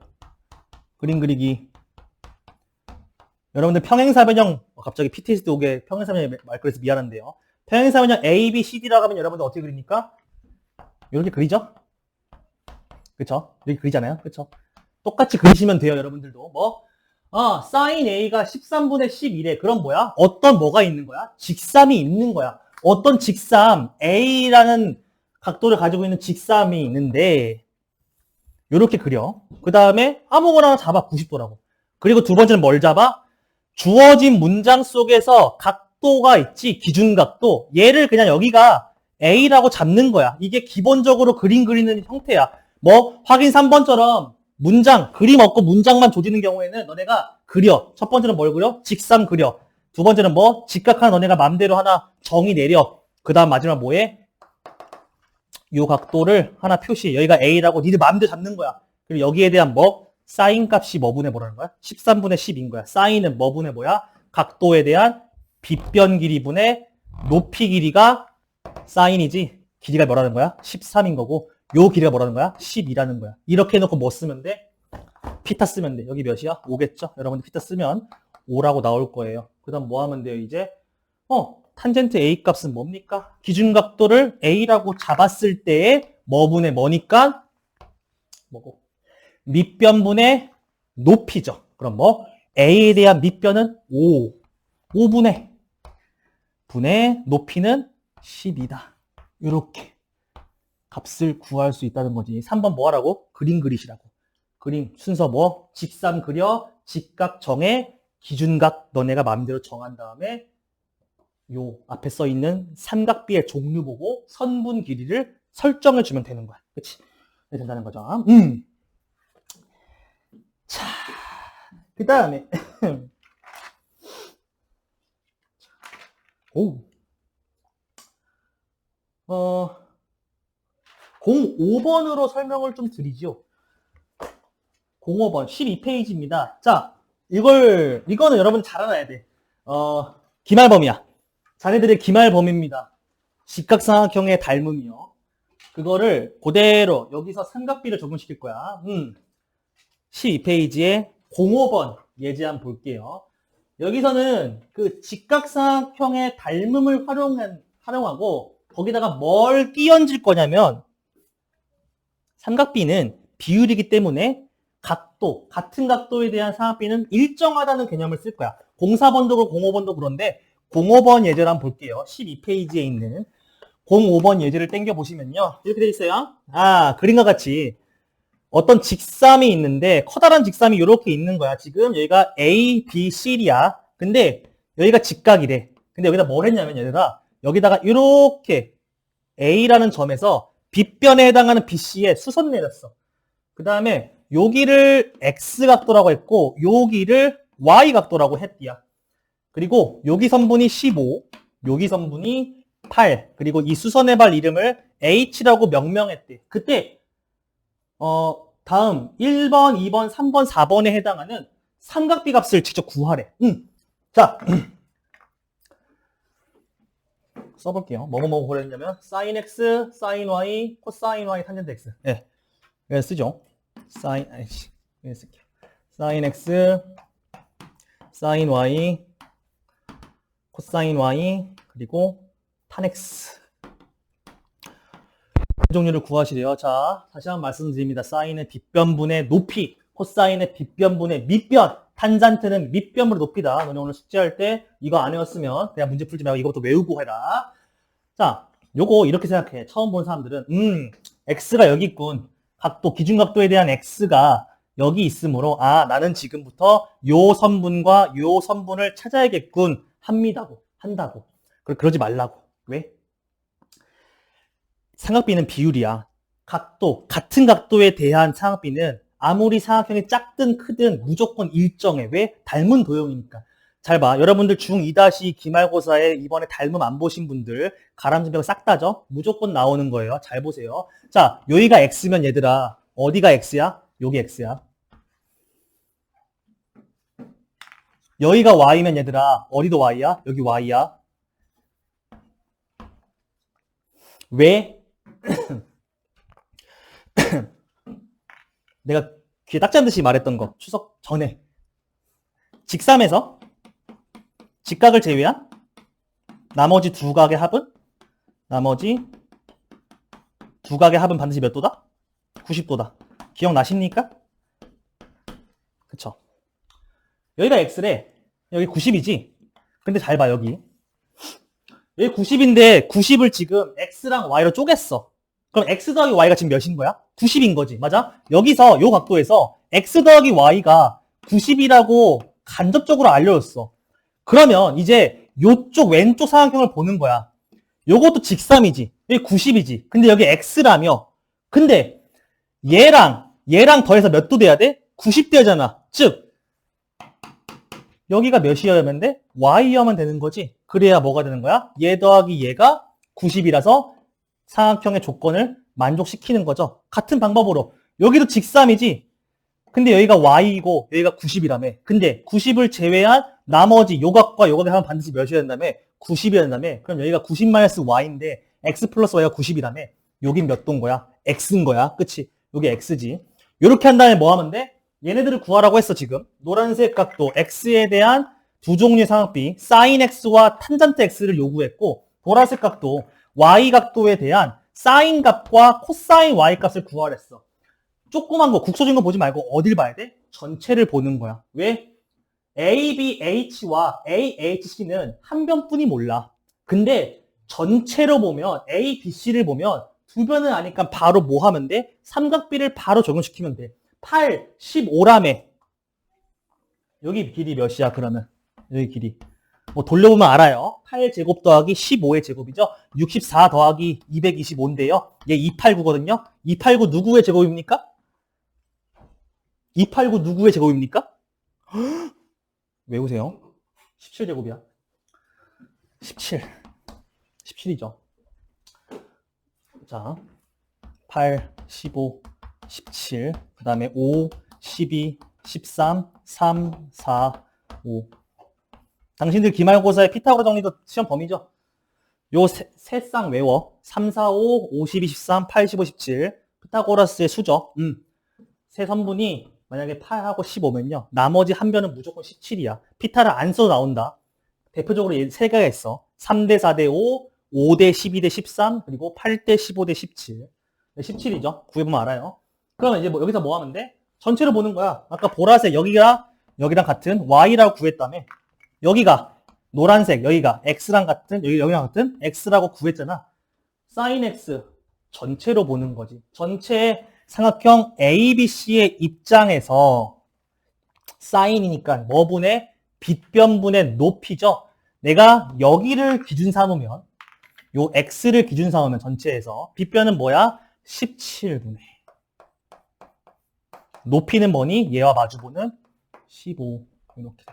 그림 그리기. 여러분들 평행사변형 갑자기 PTSD 오게 평행사변형 말 그래서 미안한데요. 평행사변형 A, B, C, D라고 하면 여러분들 어떻게 그립니까? 이렇게 그리죠? 그쵸? 이렇게 그리잖아요. 그쵸? 똑같이 그리시면 돼요. 여러분들도. 사인 A가 13분의 11에 그럼 뭐야? 어떤 뭐가 있는 거야? 직삼이 있는 거야. 어떤 직삼 A라는 각도를 가지고 있는 직삼이 있는데 이렇게 그려. 그 다음에 아무거나 하나 잡아 90도라고. 그리고 두 번째는 뭘 잡아? 주어진 문장 속에서 각도가 있지. 기준각도. 얘를 그냥 여기가 A라고 잡는 거야. 이게 기본적으로 그림 그리는 형태야. 확인 3번처럼 문장, 그림 없고 문장만 조지는 경우에는 너네가 그려. 첫 번째는 뭘 그려? 직삼 그려. 두 번째는 직각 하나 너네가 맘대로 하나 정의 내려. 그 다음 마지막 뭐해? 요 각도를 하나 표시해. 여기가 A라고 니들 맘대로 잡는 거야. 그리고 여기에 대한 사인 값이 뭐분의 뭐라는 거야? 13분의 10인 거야. 사인은 뭐분의 뭐야? 각도에 대한 빗변 길이분의 높이 길이가 사인이지. 길이가 뭐라는 거야? 13인 거고 요 길이가 뭐라는 거야? 10이라는 거야. 이렇게 해놓고 뭐 쓰면 돼? 피타 쓰면 돼. 여기 몇이야? 5겠죠? 여러분들 피타 쓰면 5라고 나올 거예요. 그 다음 뭐 하면 돼요, 이제? 탄젠트 A 값은 뭡니까? 기준각도를 A라고 잡았을 때의 뭐분의 뭐니까? 뭐고? 밑변분의 높이죠. 그럼 뭐? A에 대한 밑변은 5. 5분의 높이는 10이다. 이렇게 값을 구할 수 있다는 거지. 3번 뭐 하라고? 그림 그리시라고. 그림 순서 뭐? 직선 그려, 직각 정해, 기준각 너네가 마음대로 정한 다음에 요 앞에 써 있는 삼각비의 종류 보고 선분 길이를 설정해 주면 되는 거야. 그치? 네, 된다는 거죠. 자, 그 다음에 오. 05번으로 설명을 좀 드리죠. 05번 12페이지입니다. 자, 이거는 여러분 잘 알아야 돼. 기말범위야. 자네들의 기말범위입니다. 직각삼각형의 닮음이요. 그거를 그대로 여기서 삼각비를 적용시킬 거야. 12페이지에 05번 예제 한번 볼게요. 여기서는 그 직각삼각형의 닮음을 활용하고 거기다가 뭘 끼얹을 거냐면 삼각비는 비율이기 때문에 같은 각도에 대한 삼각비는 일정하다는 개념을 쓸 거야. 04번도 그렇고 05번도 그런데 05번 예제를 한번 볼게요. 12페이지에 있는 05번 예제를 땡겨 보시면요. 이렇게 돼 있어요. 그림과 같이 어떤 직삼이 있는데 커다란 직삼이 이렇게 있는 거야. 지금 여기가 A, B, C야. 근데 여기가 직각이래. 근데 여기다 뭘 했냐면 얘들아 여기다가 이렇게 A라는 점에서 빗변에 해당하는 BC에 수선 내렸어. 그 다음에 여기를 X각도라고 했고 여기를 Y각도라고 했디야. 그리고 여기 선분이 15, 여기 선분이 8, 그리고 이 수선의 발 이름을 H라고 명명했대. 그때 다음 1번, 2번, 3번, 4번에 해당하는 삼각비 값을 직접 구하래. 자, 써볼게요. 뭐뭐 그랬냐면 sin x, sin y, cosine y, 탄젠트 x. 네, 이거 쓰죠. sin x, sin y, cosine y, 그리고 tan x. 종류를 구하시래요. 자, 다시 한번 말씀드립니다. 사인의 빗변분의 높이, 코사인의 빗변분의 밑변, 탄젠트는 밑변분의 높이다. 너네 오늘 숙제할 때 이거 안 외웠으면 그냥 문제 풀지 말고 이것부터 외우고 해라. 자, 요거 이렇게 생각해. 처음 본 사람들은 x가 여기 있군. 각도, 기준각도에 대한 x가 여기 있으므로 나는 지금부터 요 선분과 요 선분을 찾아야겠군. 한다고. 그러지 말라고. 왜? 삼각비는 비율이야. 같은 각도에 대한 삼각비는 아무리 삼각형이 작든 크든 무조건 일정해. 왜? 닮은 도형이니까. 잘 봐. 여러분들 중2- 기말고사에 이번에 닮음 안 보신 분들 가람수벽 싹 따죠? 무조건 나오는 거예요. 잘 보세요. 자, 여기가 X면 얘들아 어디가 X야? 여기 X야. 여기가 Y면 얘들아 어디도 Y야? 여기 Y야. 왜? 내가 귀에 딱 잡듯이 말했던 거 추석 전에 직삼에서 직각을 제외한 나머지 두 각의 합은 반드시 몇 도다? 90도다. 기억나십니까? 그쵸? 여기가 X래. 여기 90이지? 근데 잘 봐, 여기 90인데 90을 지금 X랑 Y로 쪼갰어. 그럼 X 더하기 Y가 지금 몇인 거야? 90인 거지. 맞아? 여기서 요 각도에서 X 더하기 Y가 90이라고 간접적으로 알려줬어. 그러면 이제 요쪽 왼쪽 삼각형을 보는 거야. 요것도 직삼이지. 여기 90이지. 근데 여기 X라며. 근데 얘랑 더해서 몇 도 돼야 돼? 90 되잖아. 즉 여기가 몇이어야만 돼? Y여만 되는 거지. 그래야 뭐가 되는 거야? 얘 더하기 얘가 90이라서 삼각형의 조건을 만족시키는 거죠. 같은 방법으로 여기도 직삼이지. 근데 여기가 Y이고 여기가 90이라며. 근데 90을 제외한 나머지 요각과 요각의 합은 반드시 몇이어야 된다며? 90이어야 된다며. 그럼 여기가 90-Y인데 X 플러스 Y가 90이라며. 여긴 몇 도인 거야? X인 거야. 그치? 여기 X지. 요렇게 한 다음에 뭐 하면 돼? 얘네들을 구하라고 했어 지금. 노란색 각도 X에 대한 두 종류의 삼각비 sin x와 탄젠트 x를 요구했고 보라색 각도 y 각도에 대한 sin 값과 코사인 y 값을 구하랬어. 조그만 거 국소진 거 보지 말고 어딜 봐야 돼? 전체를 보는 거야. 왜? ABH와 AHC는 한 변뿐이 몰라. 근데 전체로 보면 ABC를 보면 두 변을 아니까 바로 뭐 하면 돼? 삼각비를 바로 적용시키면 돼. 8, 15라며. 여기 길이 몇이야 그러면? 여기 길이. 뭐 돌려보면 알아요. 8제곱 더하기 15의 제곱이죠. 64 더하기 225인데요. 얘 289거든요. 289 누구의 제곱입니까? 289 누구의 제곱입니까? 외우세요. 17제곱이야. 17. 17이죠. 자, 8, 15, 17. 그 다음에 5, 12, 13, 3, 4, 5. 당신들 기말고사의 피타고라 정리도 시험 범위죠. 요 세 쌍 외워. 3, 4, 5, 5, 12, 13, 8, 15, 17. 피타고라스의 수죠. 세 선분이 만약에 8하고 15면요. 나머지 한 변은 무조건 17이야. 피타를 안 써도 나온다. 대표적으로 세 개가 있어. 3대 4대 5, 5대 12대 13, 그리고 8대 15대 17. 17이죠. 구해보면 알아요. 그러면 이제 여기서 뭐 하면 돼? 전체를 보는 거야. 아까 보라색 여기랑 같은 y라고 구했다며. 여기가 노란색, 여기가 x랑 같은, 여기랑 같은 x라고 구했잖아. sin x 전체로 보는 거지. 전체의 삼각형 ABC의 입장에서 사인이니까 뭐분의 빗변분의 높이죠. 내가 여기를 기준 삼으면 요 x를 기준 삼으면 전체에서 빗변은 뭐야? 17분의 높이는 뭐니? 얘와 마주보는 15 이렇게.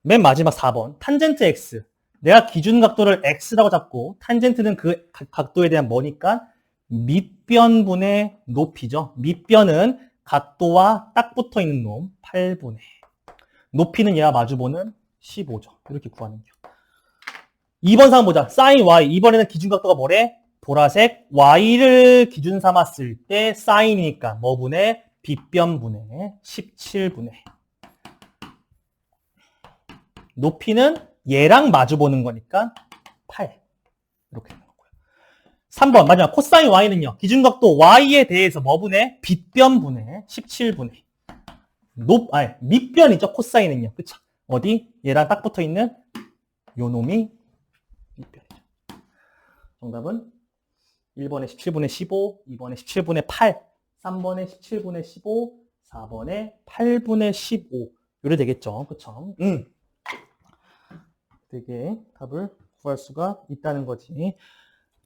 맨 마지막 4번 탄젠트 x. 내가 기준 각도를 x라고 잡고 탄젠트는 그 각도에 대한 뭐니까? 밑변분의 높이죠. 밑변은 각도와 딱 붙어 있는 놈 8분의 높이는 얘와 마주보는 15죠. 이렇게 구하는 거. 2번 상황 보자. sin y. 이번에는 기준 각도가 뭐래? 보라색 y를 기준 삼았을 때 sin이니까 뭐분의 빗변분의 17분의 높이는 얘랑 마주보는 거니까 8 이렇게 되는 거고요. 3번 마지막 코사인 y는요. 기준각도 y에 대해서 뭐분의 빗변분의 17분의 밑변이죠. 코사인은요. 그쵸? 어디? 얘랑 딱 붙어있는 요 놈이 밑변이죠. 정답은 1번에 17분의 15, 2번에 17분의 8, 3번에 17분의 15, 4번에 8분의 15 요래 되겠죠. 그쵸? 되게 답을 구할 수가 있다는 거지.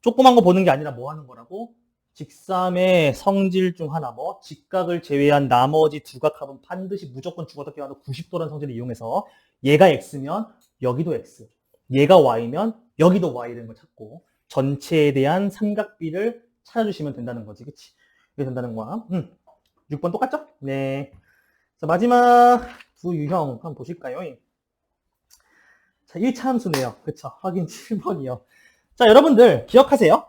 조그만 거 보는 게 아니라 뭐 하는 거라고? 직삼의 성질 중 하나, 뭐 직각을 제외한 나머지 두 각합은 반드시 무조건 죽어도 깨어도 90도라는 성질을 이용해서 얘가 x면 여기도 x, 얘가 y면 여기도 y라는 걸 찾고 전체에 대한 삼각비를 찾아주시면 된다는 거지. 그치? 이게 된다는 거야. 6번 똑같죠? 네. 자, 마지막 두 유형 한번 보실까요? 자, 1차 함수네요. 그쵸? 확인 7번이요. 자, 여러분들 기억하세요.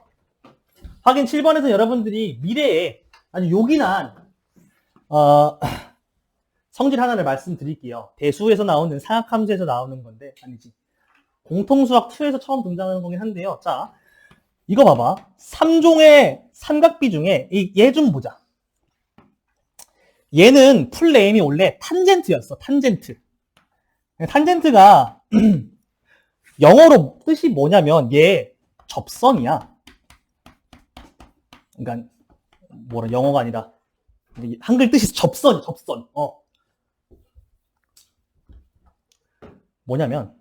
확인 7번에서 여러분들이 미래에 아주 요긴한 성질 하나를 말씀드릴게요. 대수에서 나오는 상학함수에서 나오는 건데 아니지. 공통수학 2에서 처음 등장하는 거긴 한데요. 자, 이거 봐봐. 3종의 삼각비 중에 얘 좀 보자. 얘는 풀네임이 원래 탄젠트였어. 탄젠트. 탄젠트가 영어로 뜻이 뭐냐면 얘 접선이야. 그러니까 뭐라 영어가 아니라 한글 뜻이 접선이 접선. 뭐냐면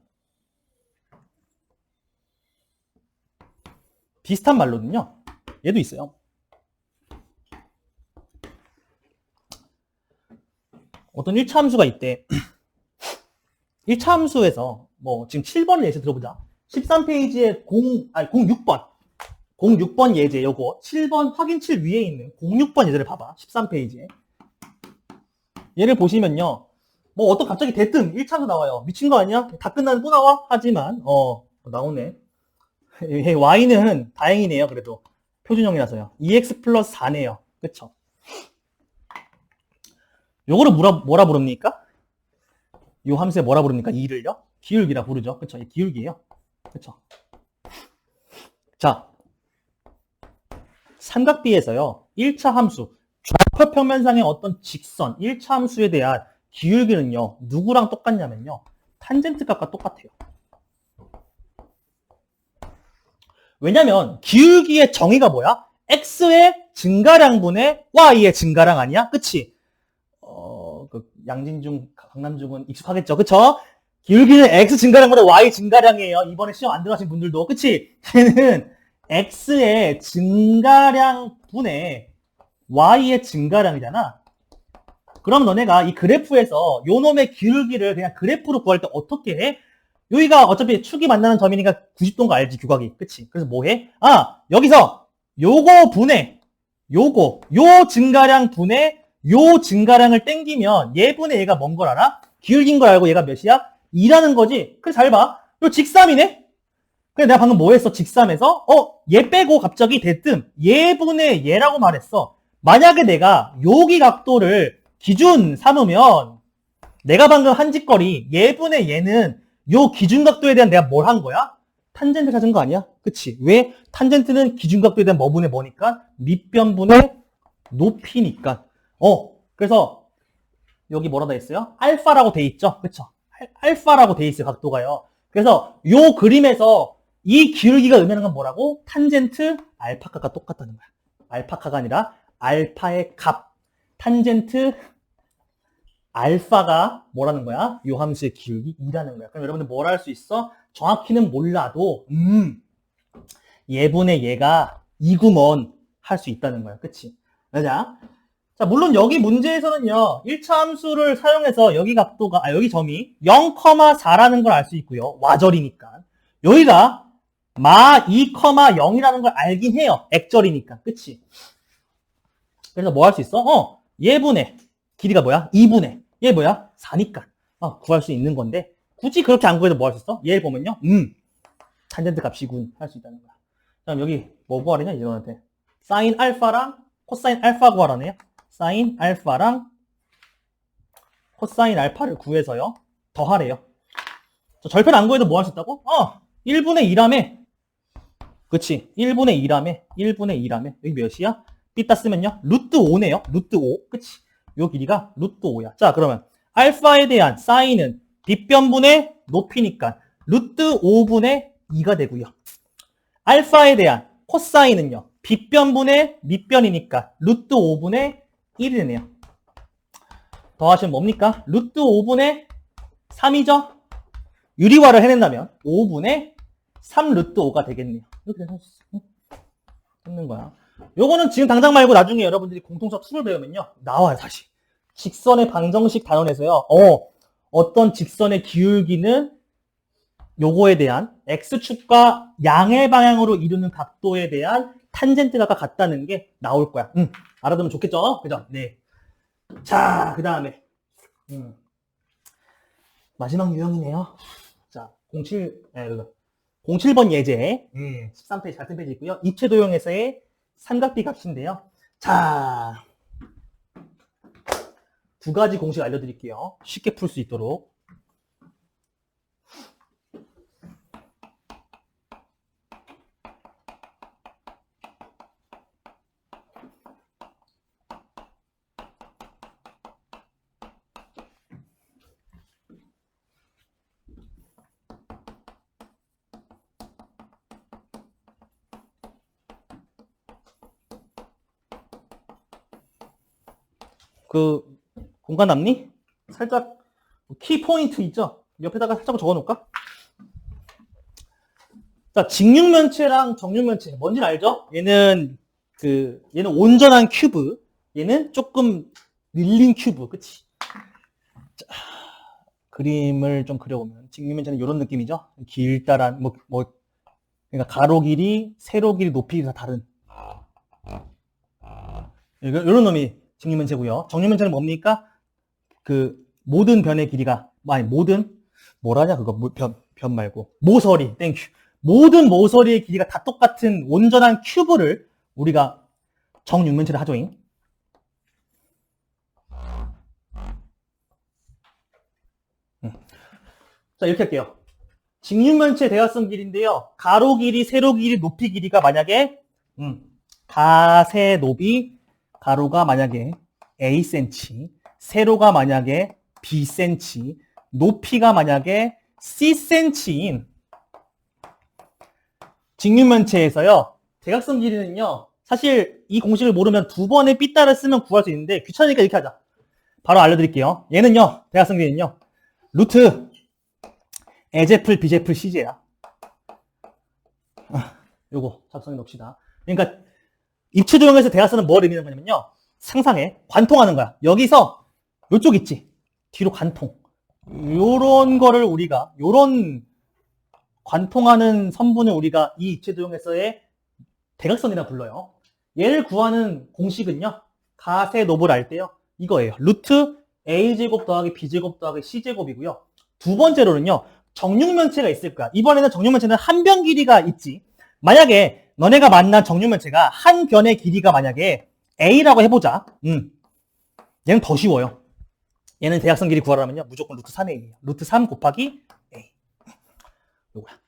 비슷한 말로는요. 얘도 있어요. 어떤 1차 함수가 있대. 1차 함수에서 뭐 지금 7번을 예시 들어보자. 13페이지에 06번 예제 요거 7번 확인 7 위에 있는 06번 예제를 봐봐. 13페이지에. 얘를 보시면요. 뭐 어떤 갑자기 대뜸 1차 함수 나와요. 미친 거 아니야? 다 끝나면 또 나와? 하지만 나오네. y는 다행이네요. 그래도 표준형이라서요. 2x 플러스 4네요. 그쵸? 요거를 뭐라 부릅니까? 요 함수에 뭐라 부릅니까? 2를요? 기울기라 부르죠. 그쵸? 기울기예요. 그쵸? 자, 삼각비에서요. 1차 함수, 좌표 평면상의 어떤 직선, 1차 함수에 대한 기울기는요. 누구랑 똑같냐면요. 탄젠트 값과 똑같아요. 왜냐면 기울기의 정의가 뭐야? x의 증가량분의 y의 증가량 아니야? 그치? 양진중, 강남중은 익숙하겠죠? 그쵸? 기울기는 x 증가량보다 y 증가량이에요. 이번에 시험 안 들어가신 분들도. 그치? 걔는 x의 증가량분의 y의 증가량이잖아. 그럼 너네가 이 그래프에서 요 놈의 기울기를 그냥 그래프로 구할 때 어떻게 해? 여기가 어차피 축이 만나는 점이니까 90도인 거 알지, 규각이. 그치? 그래서 뭐 해? 여기서 요거 분의 요거, 요 증가량 분의 요 증가량을 땡기면 얘분의 얘가 뭔 걸 알아? 기울기인 걸 알고 얘가 몇이야? 2라는 거지. 그래, 잘 봐. 요 직삼이네? 그래, 내가 방금 뭐 했어? 직삼에서? 얘 빼고 갑자기 대뜸 얘분의 얘라고 말했어. 만약에 내가 여기 각도를 기준 삼으면 내가 방금 한 짓거리 얘분의 얘는 요 기준각도에 대한 내가 뭘 한 거야? 탄젠트 찾은 거 아니야? 그치? 왜? 탄젠트는 기준각도에 대한 뭐분의 뭐니까? 밑변분의 높이니까. 그래서 여기 뭐라 돼 있어요? 알파라고 돼 있죠? 그쵸? 알파라고 돼 있어요, 각도가요. 그래서 요 그림에서 이 기울기가 의미하는 건 뭐라고? 탄젠트 알파카가 똑같다는 거야. 알파카가 아니라 알파의 값. 탄젠트 알파가 뭐라는 거야? 요 함수의 기울기 2라는 거야. 그럼 여러분들 뭘 할 수 있어? 정확히는 몰라도 얘분의 얘가 2구먼 할 수 있다는 거야. 그치? 자, 물론 여기 문제에서는요. 1차 함수를 사용해서 여기 각도가 여기 점이 0,4라는 걸 알 수 있고요. 와절이니까. 여기가 마 2,0이라는 걸 알긴 해요. 액절이니까. 그치? 그래서 뭐 할 수 있어? 얘분의 길이가 뭐야? 2분의. 얘 뭐야? 4니까. 구할 수 있는 건데, 굳이 그렇게 안 구해도 뭐 할 수 있어? 얘를 보면요. 탄젠트 값이군. 할 수 있다는 거야. 그럼 여기 뭐 구하려냐? 이런한테. 사인 알파랑 코사인 알파 구하라네요. 사인 알파랑 코사인 알파를 구해서요. 더하래요. 절편 안 구해도 뭐 할 수 있다고? 1분의 2라며. 그치? 1분의 2라며. 1분의 2라며. 여기 몇이야? 삐따 쓰면요. 루트 5네요. 루트 5. 그치? 요 길이가 루트 5야. 자, 그러면 알파에 대한 사인은 빗변분의 높이니까 루트 5분의 2가 되고요. 알파에 대한 코사인은요. 빗변분의 밑변이니까 루트 5분의 1이 되네요. 더하시면 뭡니까? 루트 5분의 3이죠? 유리화를 해낸다면 5분의 3 루트 5가 되겠네요. 이렇게 쓰는 거야. 요거는 지금 당장 말고 나중에 여러분들이 공통수학 2를 배우면요. 나와요, 다시. 직선의 방정식 단원에서요. 어떤 직선의 기울기는 요거에 대한 x축과 양의 방향으로 이루는 각도에 대한 탄젠트가 같다는 게 나올 거야. 알아두면 좋겠죠? 그죠? 네. 자, 그 다음에 마지막 유형이네요. 자, 07번 예제 13페이지 같은 페이지 있고요. 입체 도형에서의 삼각비 값인데요. 자, 두 가지 공식 알려드릴게요. 쉽게 풀 수 있도록. 공간 남니? 살짝 키 포인트 있죠? 옆에다가 살짝 적어 놓을까? 자, 직육면체랑 정육면체 뭔지 알죠? 얘는 온전한 큐브, 얘는 조금 밀린 큐브, 그치? 자, 그림을 좀 그려보면 직육면체는 이런 느낌이죠? 길다란 그러니까 가로 길이, 세로 길이, 높이 길이 다 다른 이런 놈이 직육면체고요. 정육면체는 뭡니까? 모든 변의 길이가 뭐라냐 그거 변 말고 모서리 땡큐. 모든 모서리의 길이가 다 똑같은 온전한 큐브를 우리가 정육면체를 하죠잉. 자, 이렇게 할게요. 직육면체 대각선 길이인데요. 가로 길이, 세로 길이, 높이 길이가 만약에 가세 높이 가로가 만약에 Acm, 세로가 만약에 Bcm, 높이가 만약에 Ccm인 직육면체에서요. 대각선 길이는요. 사실 이 공식을 모르면 두 번의 삐따를 쓰면 구할 수 있는데 귀찮으니까 이렇게 하자. 바로 알려드릴게요. 얘는요. 대각선 길이는요. 루트 A제플, B제플, C제야. 요거 작성해 놓읍시다. 그러니까 입체도형에서 대각선은 뭘 의미하는 거냐면요. 상상해. 관통하는 거야. 여기서 요쪽 있지. 뒤로 관통. 요런 거를 우리가 요런 관통하는 선분을 우리가 이 입체도형에서의 대각선이라 불러요. 얘를 구하는 공식은요. 가세 높을 알 때요. 이거예요. 루트 A제곱 더하기 B제곱 더하기 C제곱이고요. 두 번째로는요. 정육면체가 있을 거야. 이번에는 정육면체는 한 변 길이가 있지. 만약에 너네가 만난 정육면체가 한 변의 길이가 만약에 A라고 해보자. 얘는 더 쉬워요. 얘는 대각선 길이 구하려면요. 무조건 루트 3의 1이에요. 루트 3 곱하기 A. 요거야.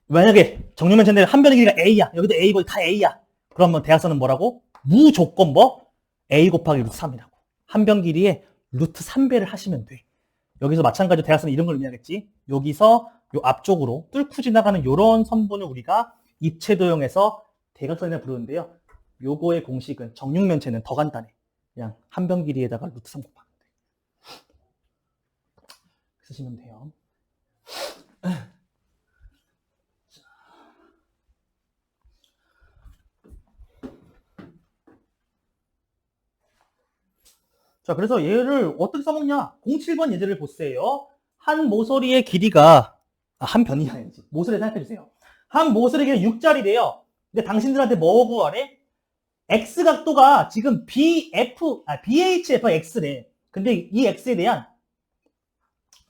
만약에 정육면체인데 한 변의 길이가 A야. 여기도 A고 다 A야. 그러면 대각선은 뭐라고? 무조건 뭐? A 곱하기 루트 3이라고. 한 변 길이에 루트 3배를 하시면 돼. 여기서 마찬가지로 대각선은 이런 걸 의미하겠지. 여기서 요 앞쪽으로 뚫고 지나가는 요런 선분을 우리가 입체도형에서 대각선이라 부르는데요. 요거의 공식은 정육면체는 더 간단해. 그냥 한 변 길이에다가 루트 3 곱하면 돼. 쓰시면 돼요. 자, 그래서 얘를 어떻게 써먹냐? 07번 예제를 보세요. 한 모서리의 길이가, 한 변이 아니지. 모서리 생각해주세요. 한 모서리의 길이가 6짜리래요. 근데 당신들한테 뭐 구하래? X각도가 지금 BHFX래. 근데 이 X에 대한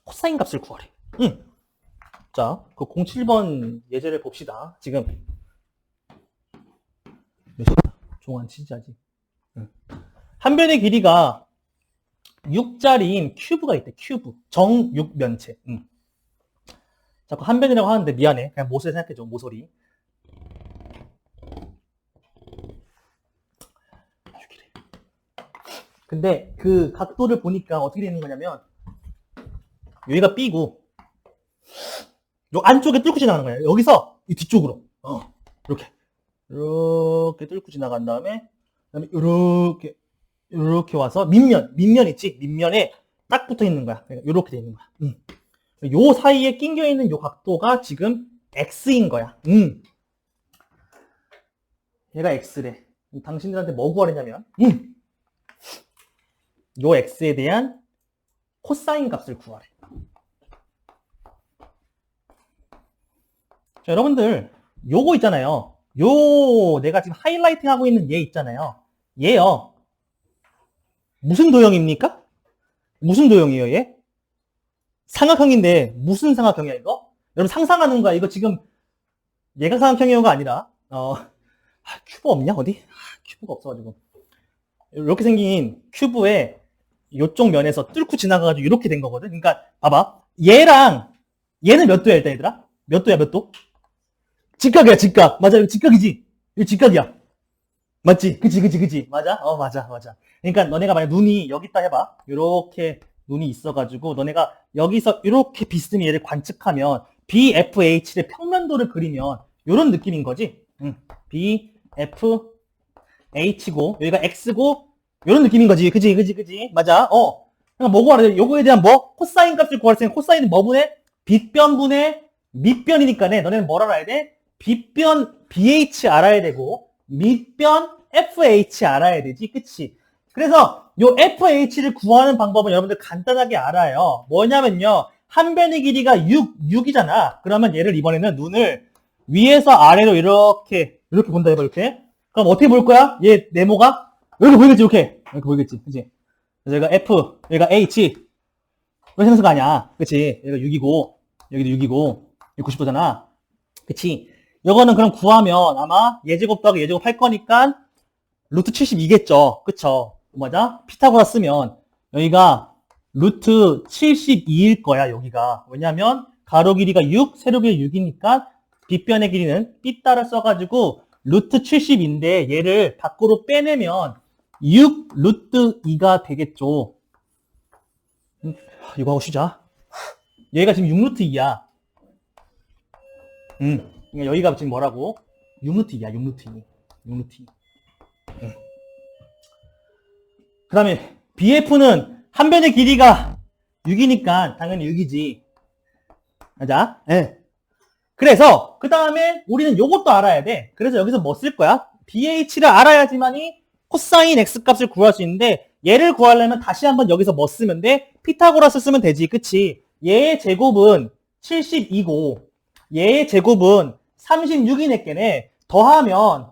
코사인 값을 구하래. 자, 그 07번 예제를 봅시다. 지금. 몇 시다? 종안 치자지. 한 변의 길이가 6짜리인 큐브가 있대. 큐브. 정육면체. 자꾸 한 변이라고 하는데 미안해. 그냥 모서리 생각해줘. 모서리. 근데 그 각도를 보니까 어떻게 되는 거냐면 여기가 B고 요 안쪽에 뚫고 지나가는 거예요. 여기서 이 뒤쪽으로. 이렇게 뚫고 지나간 다음에 그다음에 이렇게 와서 밑면 있지? 밑면에 딱 붙어 있는 거야. 이렇게 돼 있는 거야. 요 사이에 낑겨 있는 요 각도가 지금 X인 거야. 얘가 X래. 당신들한테 뭐 구하랬냐면 요 X에 대한 코사인 값을 구하래. 자, 여러분들 요거 있잖아요. 요 내가 지금 하이라이팅 하고 있는 얘 있잖아요. 얘요. 무슨 도형입니까? 무슨 도형이에요, 얘? 삼각형인데 무슨 삼각형이야, 이거? 여러분 상상하는 거야. 이거 지금 얘가 삼각형이요가 아니라 큐브 없냐, 어디? 큐브가 없어가지고 이렇게 생긴 큐브에 요쪽 면에서 뚫고 지나가가지고 이렇게 된 거거든. 그러니까 봐봐. 얘랑 얘는 몇 도야, 일단 얘들아? 몇 도야, 몇 도? 직각이야, 직각. 맞아, 이거 직각이지. 이거 직각이야. 맞지? 그치. 맞아? 맞아. 그러니까 너네가 만약 눈이 여기 있다 해봐. 요렇게 눈이 있어가지고 너네가 여기서 이렇게 비스듬히 얘를 관측하면 BFH의 평면도를 그리면 요런 느낌인 거지. BFH고 여기가 X고 요런 느낌인 거지. 그지? 맞아. 그러니까 뭐 구하라 돼? 요거에 대한 뭐? 코사인 값을 구할 때 코사인은 뭐분의? 빗변분의 밑변이니까네. 너네는 뭘 알아야 돼? 빗변 BH 알아야 되고 밑변 FH 알아야 되지. 그치? 그래서 요 FH를 구하는 방법은 여러분들 간단하게 알아요. 뭐냐면요. 한 변의 길이가 6이잖아. 그러면 얘를 이번에는 눈을 위에서 아래로 이렇게 본다 해봐. 이렇게. 그럼 어떻게 볼 거야? 얘 네모가 이렇게 보이겠지. 이렇게 보이겠지. 그치? 그래서 여기가 F, 여기가 H 이렇게 생성가 아니야. 그치? 여기가 6이고 여기도 6이고 여기 90도잖아. 그치? 요거는 그럼 구하면 아마 예제곱 더하기 예제곱 할 거니까 루트 72겠죠. 그쵸? 맞아? 피타고라 쓰면 여기가 루트 72일 거야, 여기가. 왜냐면 가로 길이가 6, 세로 길이 6이니까 빗변의 길이는 삐 따라 써가지고 루트 70인데 얘를 밖으로 빼내면 6 루트 2가 되겠죠. 이거 하고 쉬자. 얘가 지금 6 루트 2야. 그러니까 여기가 지금 뭐라고? 6 루트 2야, 6 루트 2. 6 루트 2. 그 다음에 BF는 한 변의 길이가 6이니까 당연히 6이지. 맞아? 예. 그래서 그 다음에 우리는 요것도 알아야 돼. 그래서 여기서 뭐 쓸 거야? BH를 알아야지만이 코사인 X 값을 구할 수 있는데 얘를 구하려면 다시 한번 여기서 뭐 쓰면 돼? 피타고라스 쓰면 되지. 그치? 얘의 제곱은 72고 얘의 제곱은 36이네 께네. 더하면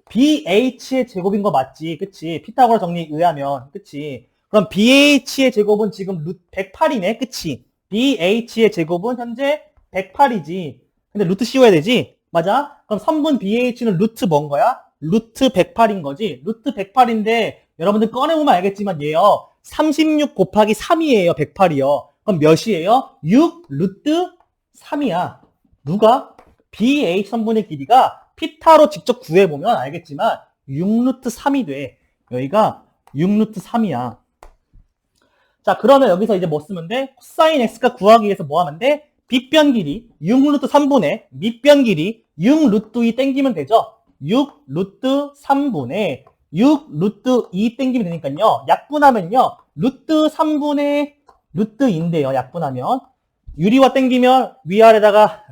BH의 제곱인 거 맞지? 그치? 피타고라 정리에 의하면. 그치? 그럼 BH의 제곱은 지금 108이네. 그치? BH의 제곱은 현재 108이지. 근데 루트 씌워야 되지? 맞아? 그럼 3분 BH는 루트 뭔 거야? 루트 108인 거지? 루트 108인데 여러분들 꺼내보면 알겠지만 얘요. 36 곱하기 3이에요. 108이요. 그럼 몇이에요? 6 루트 3이야. 누가? BH 선분의 길이가 피타로 직접 구해보면 알겠지만 6 루트 3이 돼. 여기가 6 루트 3이야. 자, 그러면 여기서 이제 뭐 쓰면 돼? 코사인 X가 구하기 위해서 뭐 하면 돼? 빗변 길이 6 루트 3분의 밑변 길이 6 루트 2 땡기면 되죠? 6 루트 3분의 6 루트 2 땡기면 되니까요. 약분하면요. 루트 3분의 루트 2인데요. 약분하면. 유리와 땡기면 위아래다가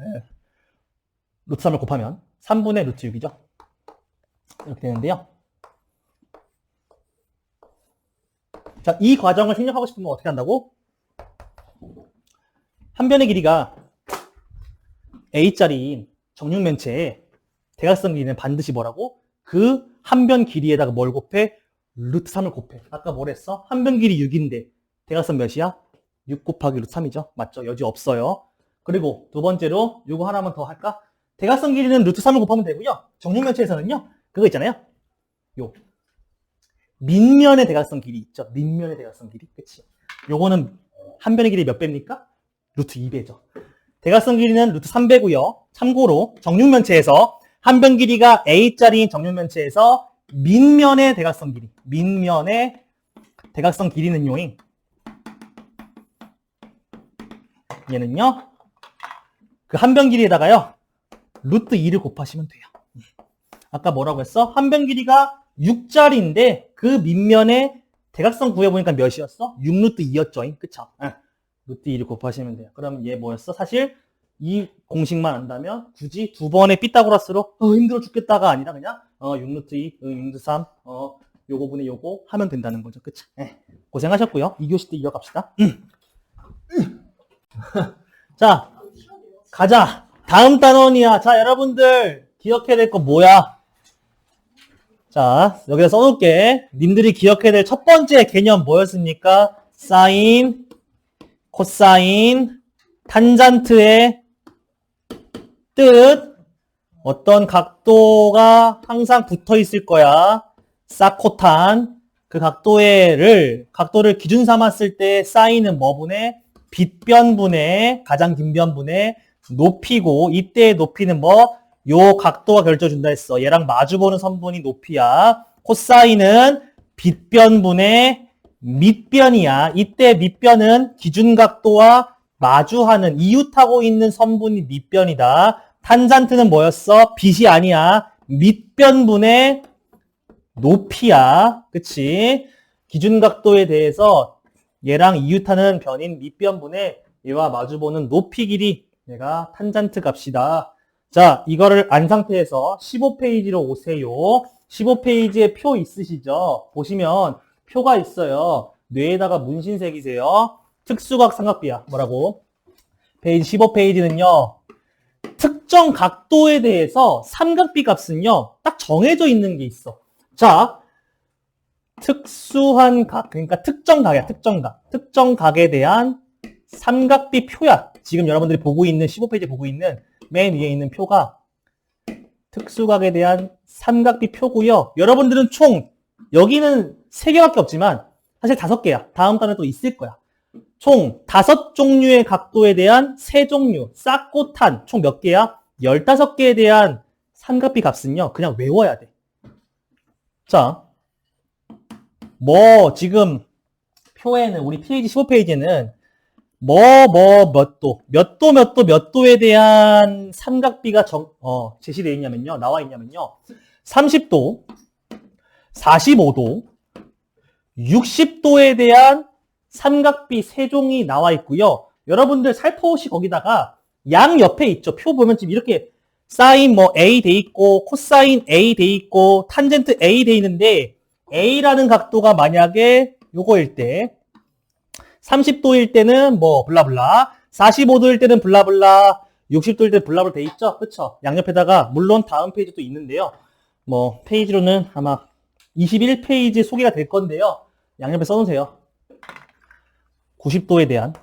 루트 3을 곱하면 3분의 루트 6이죠. 이렇게 되는데요. 자, 이 과정을 생략하고 싶으면 어떻게 한다고? 한 변의 길이가 A짜리인 정육면체에 대각선 길이는 반드시 뭐라고? 그 한 변 길이에다가 뭘 곱해? 루트 3을 곱해. 아까 뭘 했어? 한 변 길이 6인데 대각선 몇이야? 6 곱하기 루트 3이죠. 맞죠? 여지 없어요. 그리고 두 번째로 요거 하나만 더 할까? 대각선 길이는 루트 3을 곱하면 되고요. 정육면체에서는요. 그거 있잖아요. 요 밑면의 대각선 길이 있죠. 밑면의 대각선 길이. 그치? 요거는 한 변의 길이 몇 배입니까? 루트 2배죠. 대각선 길이는 루트 3배고요. 참고로 정육면체에서 한 변 길이가 A짜리인 정육면체에서 밑면의 대각선 길이. 밑면의 대각선 길이는요. 얘는요. 그 한 변 길이에다가요. 루트 2를 곱하시면 돼요. 아까 뭐라고 했어? 한 변 길이가 6짜리인데 그 밑면에 대각선 구해보니까 몇이었어? 6 루트 2였죠. 그쵸? 루트 2를 곱하시면 돼요. 그럼 얘 뭐였어? 사실 이 공식만 안다면 굳이 두 번의 피타고라스로 힘들어 죽겠다가 아니라 그냥 6 루트 2, 6 루트 3, 요거 분의 요거 하면 된다는 거죠. 그쵸? 고생하셨고요. 2교시 때 이어갑시다. 자, 가자. 다음 단원이야. 자, 여러분들 기억해야 될 거 뭐야? 자, 여기다 써놓을게. 님들이 기억해야 될 첫 번째 개념 뭐였습니까? 사인, 코사인, 탄젠트의 뜻. 어떤 각도가 항상 붙어 있을 거야. 사코탄. 그 각도를 기준 삼았을 때 사인은 뭐 분의? 빗변분의 가장 긴 변분의 높이고, 이때의 높이는 뭐? 요 각도가 결정준다 했어. 얘랑 마주보는 선분이 높이야. 코사인은 빗변분의 밑변이야. 이때 밑변은 기준각도와 마주하는 이웃하고 있는 선분이 밑변이다. 탄젠트는 뭐였어? 빛이 아니야. 밑변분의 높이야. 그치? 기준각도에 대해서 얘랑 이웃하는 변인 밑변분의 얘와 마주보는 높이 길이, 얘가 탄젠트 값이다. 자, 이거를 안 상태에서 15페이지로 오세요. 15페이지에 표 있으시죠? 보시면 표가 있어요. 뇌에다가 문신 새기세요. 특수각 삼각비야. 뭐라고? 페이지 15페이지는요. 특정 각도에 대해서 삼각비 값은요. 딱 정해져 있는 게 있어. 자, 특수한 각, 그러니까 특정 각이야. 특정 각. 특정 각에 대한 삼각비 표야. 지금 여러분들이 보고 있는 15페이지에 보고 있는 맨 위에 있는 표가 특수각에 대한 삼각비 표고요. 여러분들은 총 여기는 3개밖에 없지만 사실 5개야. 다음 단에 또 있을 거야. 총 5종류의 각도에 대한 세종류, 싹고탄, 총 몇 개야? 15개에 대한 삼각비 값은요, 그냥 외워야 돼. 자, 뭐, 지금 표에는, 우리 페이지 15페이지에는 몇 도에 대한 삼각비가 제시되어 있냐면요, 나와 있냐면요, 30도, 45도, 60도에 대한 삼각비 세종이 나와 있고요. 여러분들 살포시 거기다가 양 옆에 있죠. 표 보면 지금 이렇게 사인 A 돼 있고 코사인 A 돼 있고 탄젠트 A 돼 있는데 A라는 각도가 만약에 요거일 때 30도일 때는 블라블라 45도일 때는 블라블라 60도일 때 블라블라 돼 있죠. 그쵸? 양옆에다가 물론 다음 페이지도 있는데요. 페이지로는 아마 21페이지 소개가 될 건데요. 양옆에 써놓으세요. 90도에 대한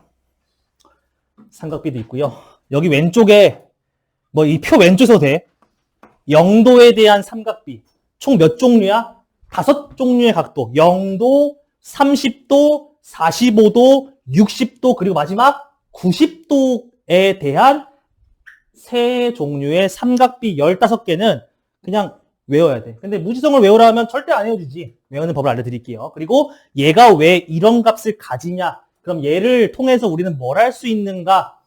삼각비도 있고요. 여기 왼쪽에 이 표 왼쪽에서 돼. 0도에 대한 삼각비. 총 몇 종류야? 5종류의 각도. 0도, 30도, 45도, 60도, 그리고 마지막 90도에 대한 세 종류의 삼각비 15개는 그냥 외워야 돼. 근데 무지성을 외우라면 절대 안 외워주지. 외우는 법을 알려드릴게요. 그리고 얘가 왜 이런 값을 가지냐? 그럼 얘를 통해서 우리는 뭘 할 수 있는가?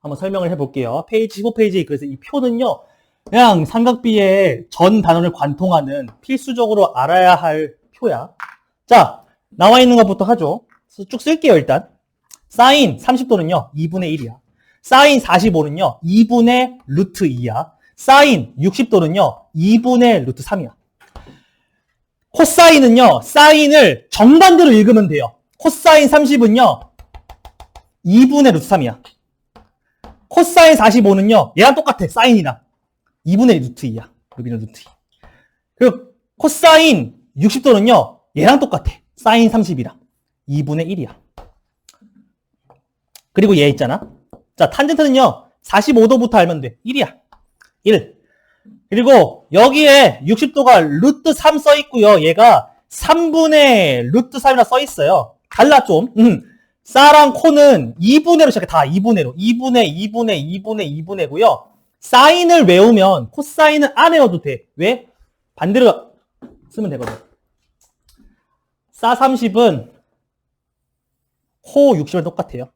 한번 설명을 해볼게요. 페이지 15페이지. 그래서 이 표는요, 그냥 삼각비의 전 단원을 관통하는 필수적으로 알아야 할 표야. 자, 나와 있는 것부터 하죠. 쭉 쓸게요, 일단. 사인 30도는요, 2분의 1이야. 사인 45는요, 2분의 루트 2야. 사인 60도는요, 2분의 루트 3이야. 코사인은요, 사인을 정반대로 읽으면 돼요. 코사인 30은요, 2분의 루트 3이야. 코사인 45는요, 얘랑 똑같아, 사인이랑. 2분의 루트 2야. 여기는 루트 2. 그리고 코사인 60도는요, 얘랑 똑같아. 사인 30이랑. 2분의 1이야. 그리고 얘 있잖아. 자, 탄젠트는요, 45도부터 알면 돼. 1이야. 1. 그리고 여기에 60도가 루트 3 써 있고요. 얘가 3분의 루트 3이라 써 있어요. 달라 좀. 사랑 코는 2분의로 시작해. 다 2분의로. 2분의 고요. 사인을 외우면 코사인은 안 외워도 돼. 왜? 반대로 쓰면 되거든. 사 30은 코 60이랑 똑같아요.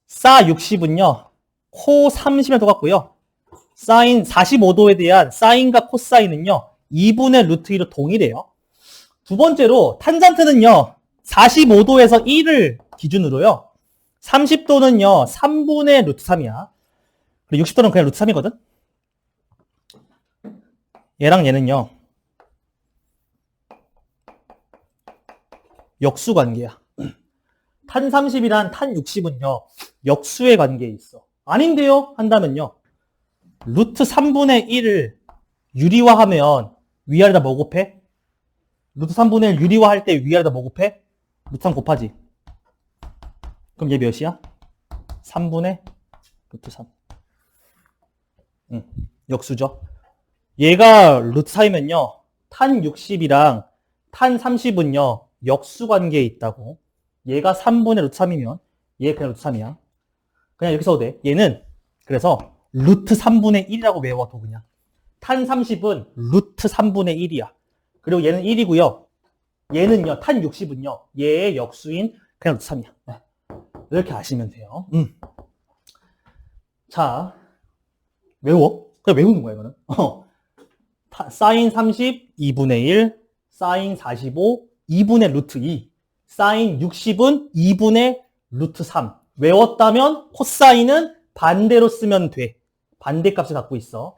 사 60은요. 코 30이랑 똑같고요. 사인 45도에 대한 사인과 코사인은요. 2분의 루트 2로 동일해요. 두 번째로 탄젠트는요. 45도에서 1을 기준으로요. 30도는요. 3분의 루트 3이야. 그리고 60도는 그냥 루트 3이거든. 얘랑 얘는요. 역수 관계야. 탄 30이랑 탄 60은요. 역수의 관계에 있어. 아닌데요? 한다면요. 루트 3분의 1을 유리화하면 위아래다 뭐 곱해? 루트 3분의 1 유리화할 때 위아래다 뭐 곱해? 루트 3 곱하지. 그럼 얘 몇이야? 3분의 루트 3. 역수죠. 얘가 루트 4이면요. 탄 60이랑 탄 30은요. 역수 관계에 있다고. 얘가 3분의 루트 3이면 얘 그냥 루트 3이야. 그냥 이렇게 써도 돼. 얘는 그래서 루트 3분의 1이라고 외워도 그냥. 탄 30은 루트 3분의 1이야. 그리고 얘는 1이고요. 얘는요. 탄 60은요. 얘의 역수인 그냥 루트 3이야. 네. 이렇게 아시면 돼요. 자, 외워. 그냥 외우는 거야, 이거는. 사인 30, 2분의 1, 사인 45, 2분의 루트 2, 사인 60은 2분의 루트 3. 외웠다면 코사인은 반대로 쓰면 돼. 반대값을 갖고 있어.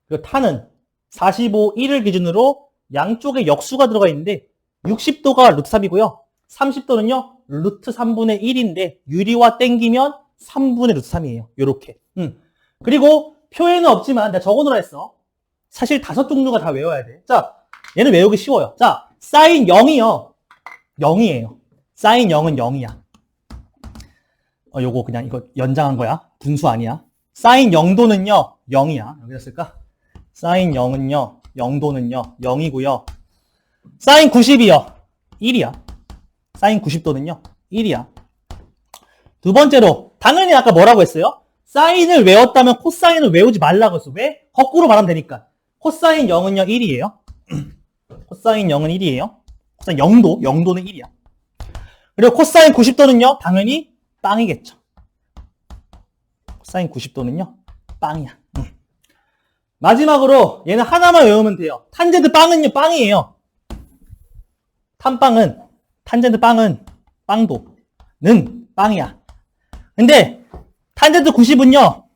그리고 탄은 45, 1을 기준으로 양쪽에 역수가 들어가 있는데 60도가 루트 3이고요. 30도는요. 루트 3분의 1인데 유리화 땡기면 3분의 루트 3이에요. 요렇게. 그리고 표에는 없지만 내가 적어놓으라 했어. 사실 5종류가 다 외워야 돼. 자, 얘는 외우기 쉬워요. 자, 사인 0이요. 0이에요. 사인 0은 0이야. 요거 그냥 이거 연장한 거야. 분수 아니야. 사인 0도는요. 0이야. 여기다 쓸까? 사인 0은요. 0도는요. 0이고요. 사인 90이요. 1이야. 사인 90도는요, 1이야. 두 번째로, 당연히 아까 뭐라고 했어요? 사인을 외웠다면 코사인을 외우지 말라고 했어. 왜? 거꾸로 말하면 되니까. 코사인 0은요, 1이에요. 코사인 0은 1이에요. 코사인 0도는 1이야. 그리고 코사인 90도는요, 당연히 빵이겠죠. 코사인 90도는요, 빵이야. 마지막으로 얘는 하나만 외우면 돼요. 탄젠트 빵은요, 빵이에요. 탄젠트 빵은 빵도는 빵이야. 근데 탄젠트 90은요,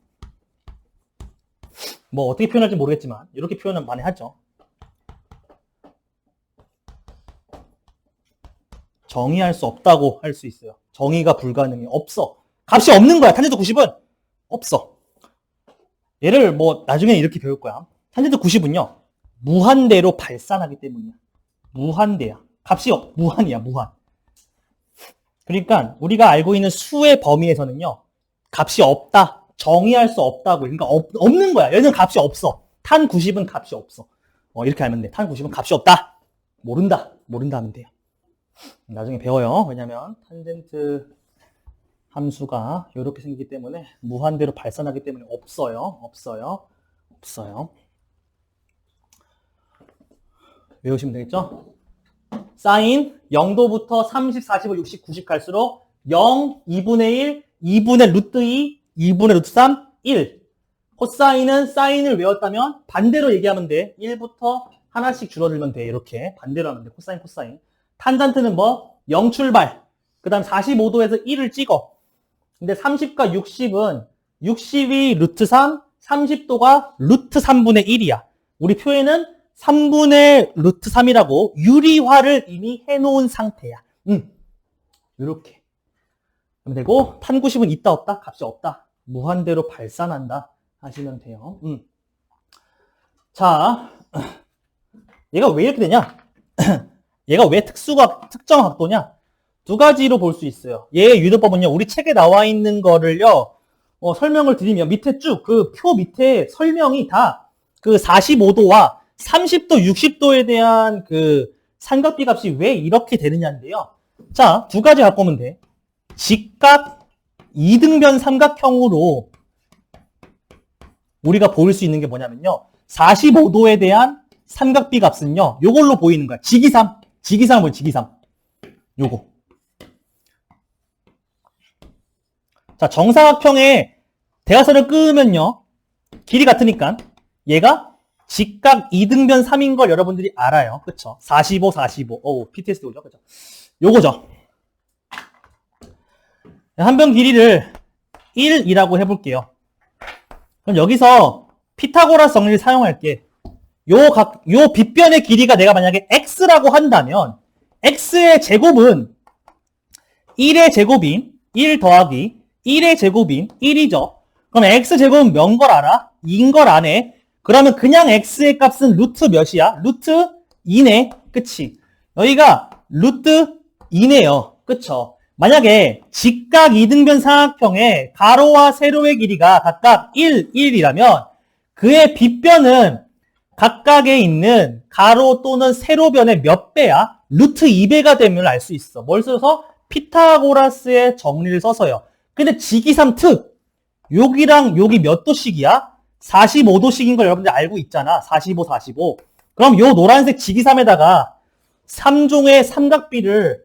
뭐 어떻게 표현할지 모르겠지만 이렇게 표현은 많이 하죠. 정의할 수 없다고 할 수 있어요. 정의가 불가능해. 없어. 값이 없는 거야. 탄젠트 90은 없어. 얘를 뭐 나중에 이렇게 배울 거야. 탄젠트 90은요, 무한대로 발산하기 때문이야. 무한대야. 값이 무한이야. 무한. 그러니까 우리가 알고 있는 수의 범위에서는요, 값이 없다. 정의할 수 없다고. 그러니까 없는 거야. 얘는 값이 없어. 탄 90은 값이 없어. 이렇게 알면 돼. 탄 90은 값이 없다. 모른다 하면 돼요. 나중에 배워요. 왜냐면 탄젠트 함수가 이렇게 생기기 때문에 무한대로 발산하기 때문에 없어요. 외우시면 되겠죠? 사인 0도부터 30, 45, 60, 90 갈수록 0, 2분의 1, 2분의 루트 2, 2분의 루트 3, 1. 코사인은 사인을 외웠다면 반대로 얘기하면 돼. 1부터 하나씩 줄어들면 돼. 이렇게 반대로 하면 돼. 코사인. 탄젠트는 뭐? 0 출발. 그 다음 45도에서 1을 찍어. 근데 30과 60은 60이 루트 3, 30도가 루트 3분의 1이야. 우리 표에는 3분의 루트 3이라고 유리화를 이미 해놓은 상태야. 이렇게 하면 되고, 탄 90은 있다 없다? 값이 없다. 무한대로 발산한다 하시면 돼요. 자, 얘가 왜 이렇게 되냐? 얘가 왜 특정 각도냐? 두 가지로 볼 수 있어요. 얘의 유도법은요, 우리 책에 나와 있는 거를요, 설명을 드리면 밑에 쭉 그 표 밑에 설명이 다 그 45도와 30도, 60도에 대한 그 삼각비 값이 왜 이렇게 되느냐인데요. 자, 두 가지 갖고 오면 돼. 직각 이등변 삼각형으로 우리가 보일 수 있는 게 뭐냐면요, 45도에 대한 삼각비 값은요, 요걸로 보이는 거야. 직이삼 뭐야, 직이삼. 요거. 자, 정사각형의 대각선을 끄면요, 길이 같으니까 얘가 직각 이등변 3인 걸 여러분들이 알아요. 그쵸? 45. PTSD 오죠? 그죠? 요거죠. 한 변 길이를 1이라고 해볼게요. 그럼 여기서 피타고라스 정리를 사용할게. 요 빗변의 길이가 내가 만약에 x라고 한다면 x의 제곱은 1의 제곱인 1 더하기 1의 제곱인 1이죠. 그럼 x제곱은 몇 걸 알아? 2인 걸 아네. 그러면 그냥 x의 값은 루트 몇이야? 루트 2네. 그치? 여기가 루트 2네요. 그쵸? 만약에 직각 이등변 삼각형의 가로와 세로의 길이가 각각 1이라면 그의 빗변은 각각에 있는 가로 또는 세로변의 몇 배야? 루트 2배가 되면 알 수 있어. 뭘 써서? 피타고라스의 정리를 써서요. 근데 직이삼 특, 여기랑 여기 몇 도씩이야? 45도씩인 걸 여러분들 알고 있잖아. 45. 그럼 요 노란색 직이삼에다가 3종의 삼각비를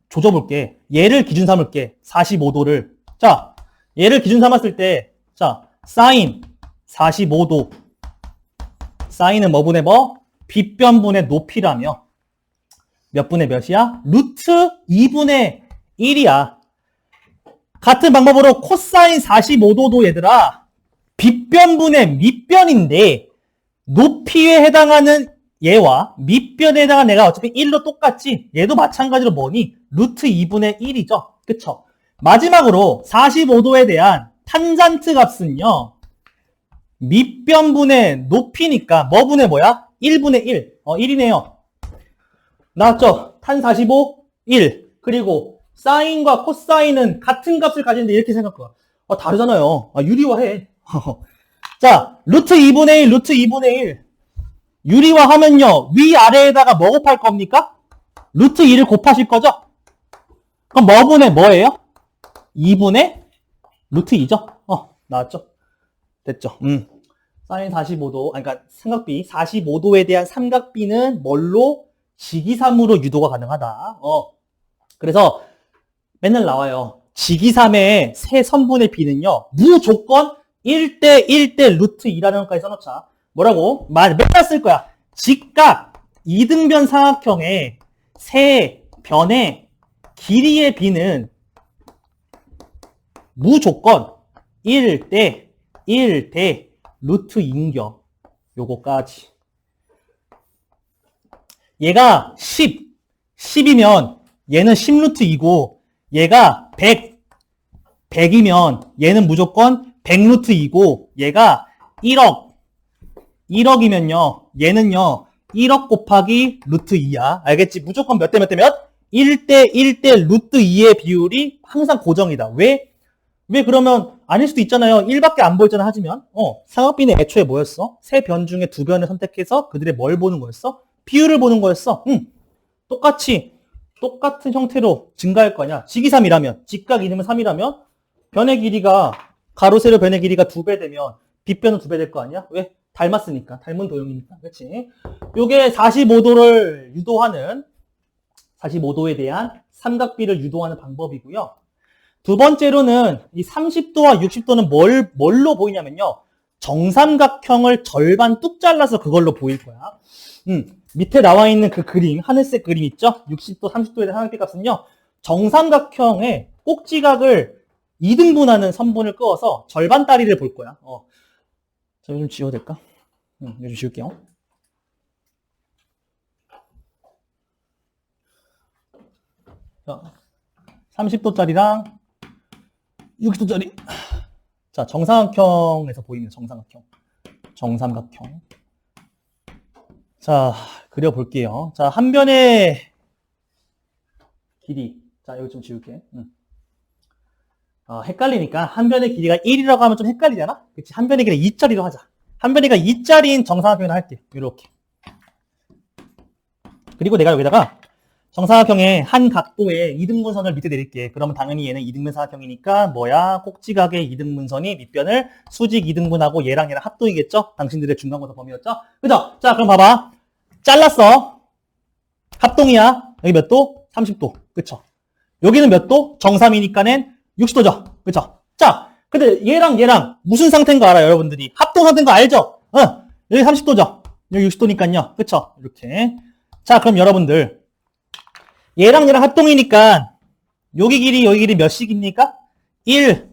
조져볼게. 얘를 기준 삼을게. 45도를. 자, 얘를 기준 삼았을 때, 자, 사인 45도. 사인은 뭐분의 뭐? 빗변분의 높이라며. 몇 분의 몇이야? 루트 2분의 1이야. 같은 방법으로 코사인 45도도 얘들아, 빗변분의 밑변인데 높이에 해당하는 얘와 밑변에 해당하는 애가 어차피 1로 똑같지? 얘도 마찬가지로 뭐니? 루트 2분의 1이죠. 그쵸? 마지막으로 45도에 대한 탄젠트 값은요, 밑변분의 높이니까 뭐분의 뭐야? 1분의 1. 1이네요. 나왔죠? 탄 45, 1. 그리고 사인과 코사인은 같은 값을 가지는데 이렇게 생각해봐. 다르잖아요. 유리화해. 자, 루트 2분의 1. 유리화하면요, 위아래에다가 뭐 곱할 겁니까? 루트 2를 곱하실 거죠? 그럼 뭐분의 뭐예요? 2분의 루트 2죠? 나왔죠? 됐죠? 사인 45도, 그러니까 삼각비 45도에 대한 삼각비는 뭘로? 직이삼으로 유도가 가능하다. 그래서 맨날 나와요. 직이삼의 세 선분의 비는요, 무조건 1대 1대 루트 2라는 것까지 써놓자. 뭐라고? 맨날 쓸 거야. 직각 이등변 삼각형의 세 변의 길이의 비는 무조건 1대 1대 루트 2인겨. 요거까지. 얘가 10이면 얘는 10루트 2고 얘가 100이면 얘는 무조건 100루트 2고 얘가 1억이면요 얘는요 1억 곱하기 루트 2야. 알겠지? 무조건 몇 대 몇 대 몇? 1대 1대 루트 2의 비율이 항상 고정이다. 왜 그러면 아닐 수도 있잖아요. 1밖에 안 보였잖아 하지면. 삼각비는 애초에 뭐였어? 세 변 중에 두 변을 선택해서 그들의 뭘 보는 거였어? 비율을 보는 거였어. 똑같은 형태로 증가할 거냐? 직이 3이라면, 직각 이등변 3이라면 변의 길이가 가로 세로 변의 길이가 2배 되면 빗변은 2배 될 거 아니야? 왜? 닮았으니까. 닮은 도형이니까. 그렇지? 요게 45도를 유도하는 45도에 대한 삼각비를 유도하는 방법이고요. 두 번째로는 이 30도와 60도는 뭘로 보이냐면요. 정삼각형을 절반 뚝 잘라서 그걸로 보일 거야. 밑에 나와 있는 그 그림, 하늘색 그림 있죠? 60도, 30도에 대한 삼각비 값은요. 정삼각형의 꼭지각을 2등분하는 선분을 그어서 절반 다리를 볼 거야. 자, 이거 좀 지워도 될까? 이거 좀 지울게요. 자, 30도짜리랑 60도짜리. 자, 정삼각형에서 보이는 정삼각형. 자, 그려볼게요. 자, 한 변의 길이. 자, 여기 좀 지울게. 헷갈리니까 한 변의 길이가 1이라고 하면 좀 헷갈리잖아? 그치? 한 변의 길이 2짜리로 하자. 한 변이가 2짜리인 정삼각형을 할게. 이렇게. 그리고 내가 여기다가 정삼각형의 한 각도에 이등분선을 밑에 내릴게. 그러면 당연히 얘는 이등변 삼각형이니까 뭐야? 꼭지각의 이등분선이 밑변을 수직 이등분하고 얘랑 합동이겠죠? 당신들의 중간고사 범위였죠? 그죠? 자, 그럼 봐봐. 잘랐어. 합동이야. 여기 몇 도? 30도. 그쵸? 여기는 몇 도? 정삼이니까는 60도죠. 그쵸? 자, 근데 얘랑 무슨 상태인 거 알아요, 여러분들이? 합동 상태인 거 알죠? 여기 30도죠? 여기 60도니까요. 그쵸? 이렇게. 자, 그럼 여러분들. 얘랑 합동이니까 여기 길이 몇씩입니까? 1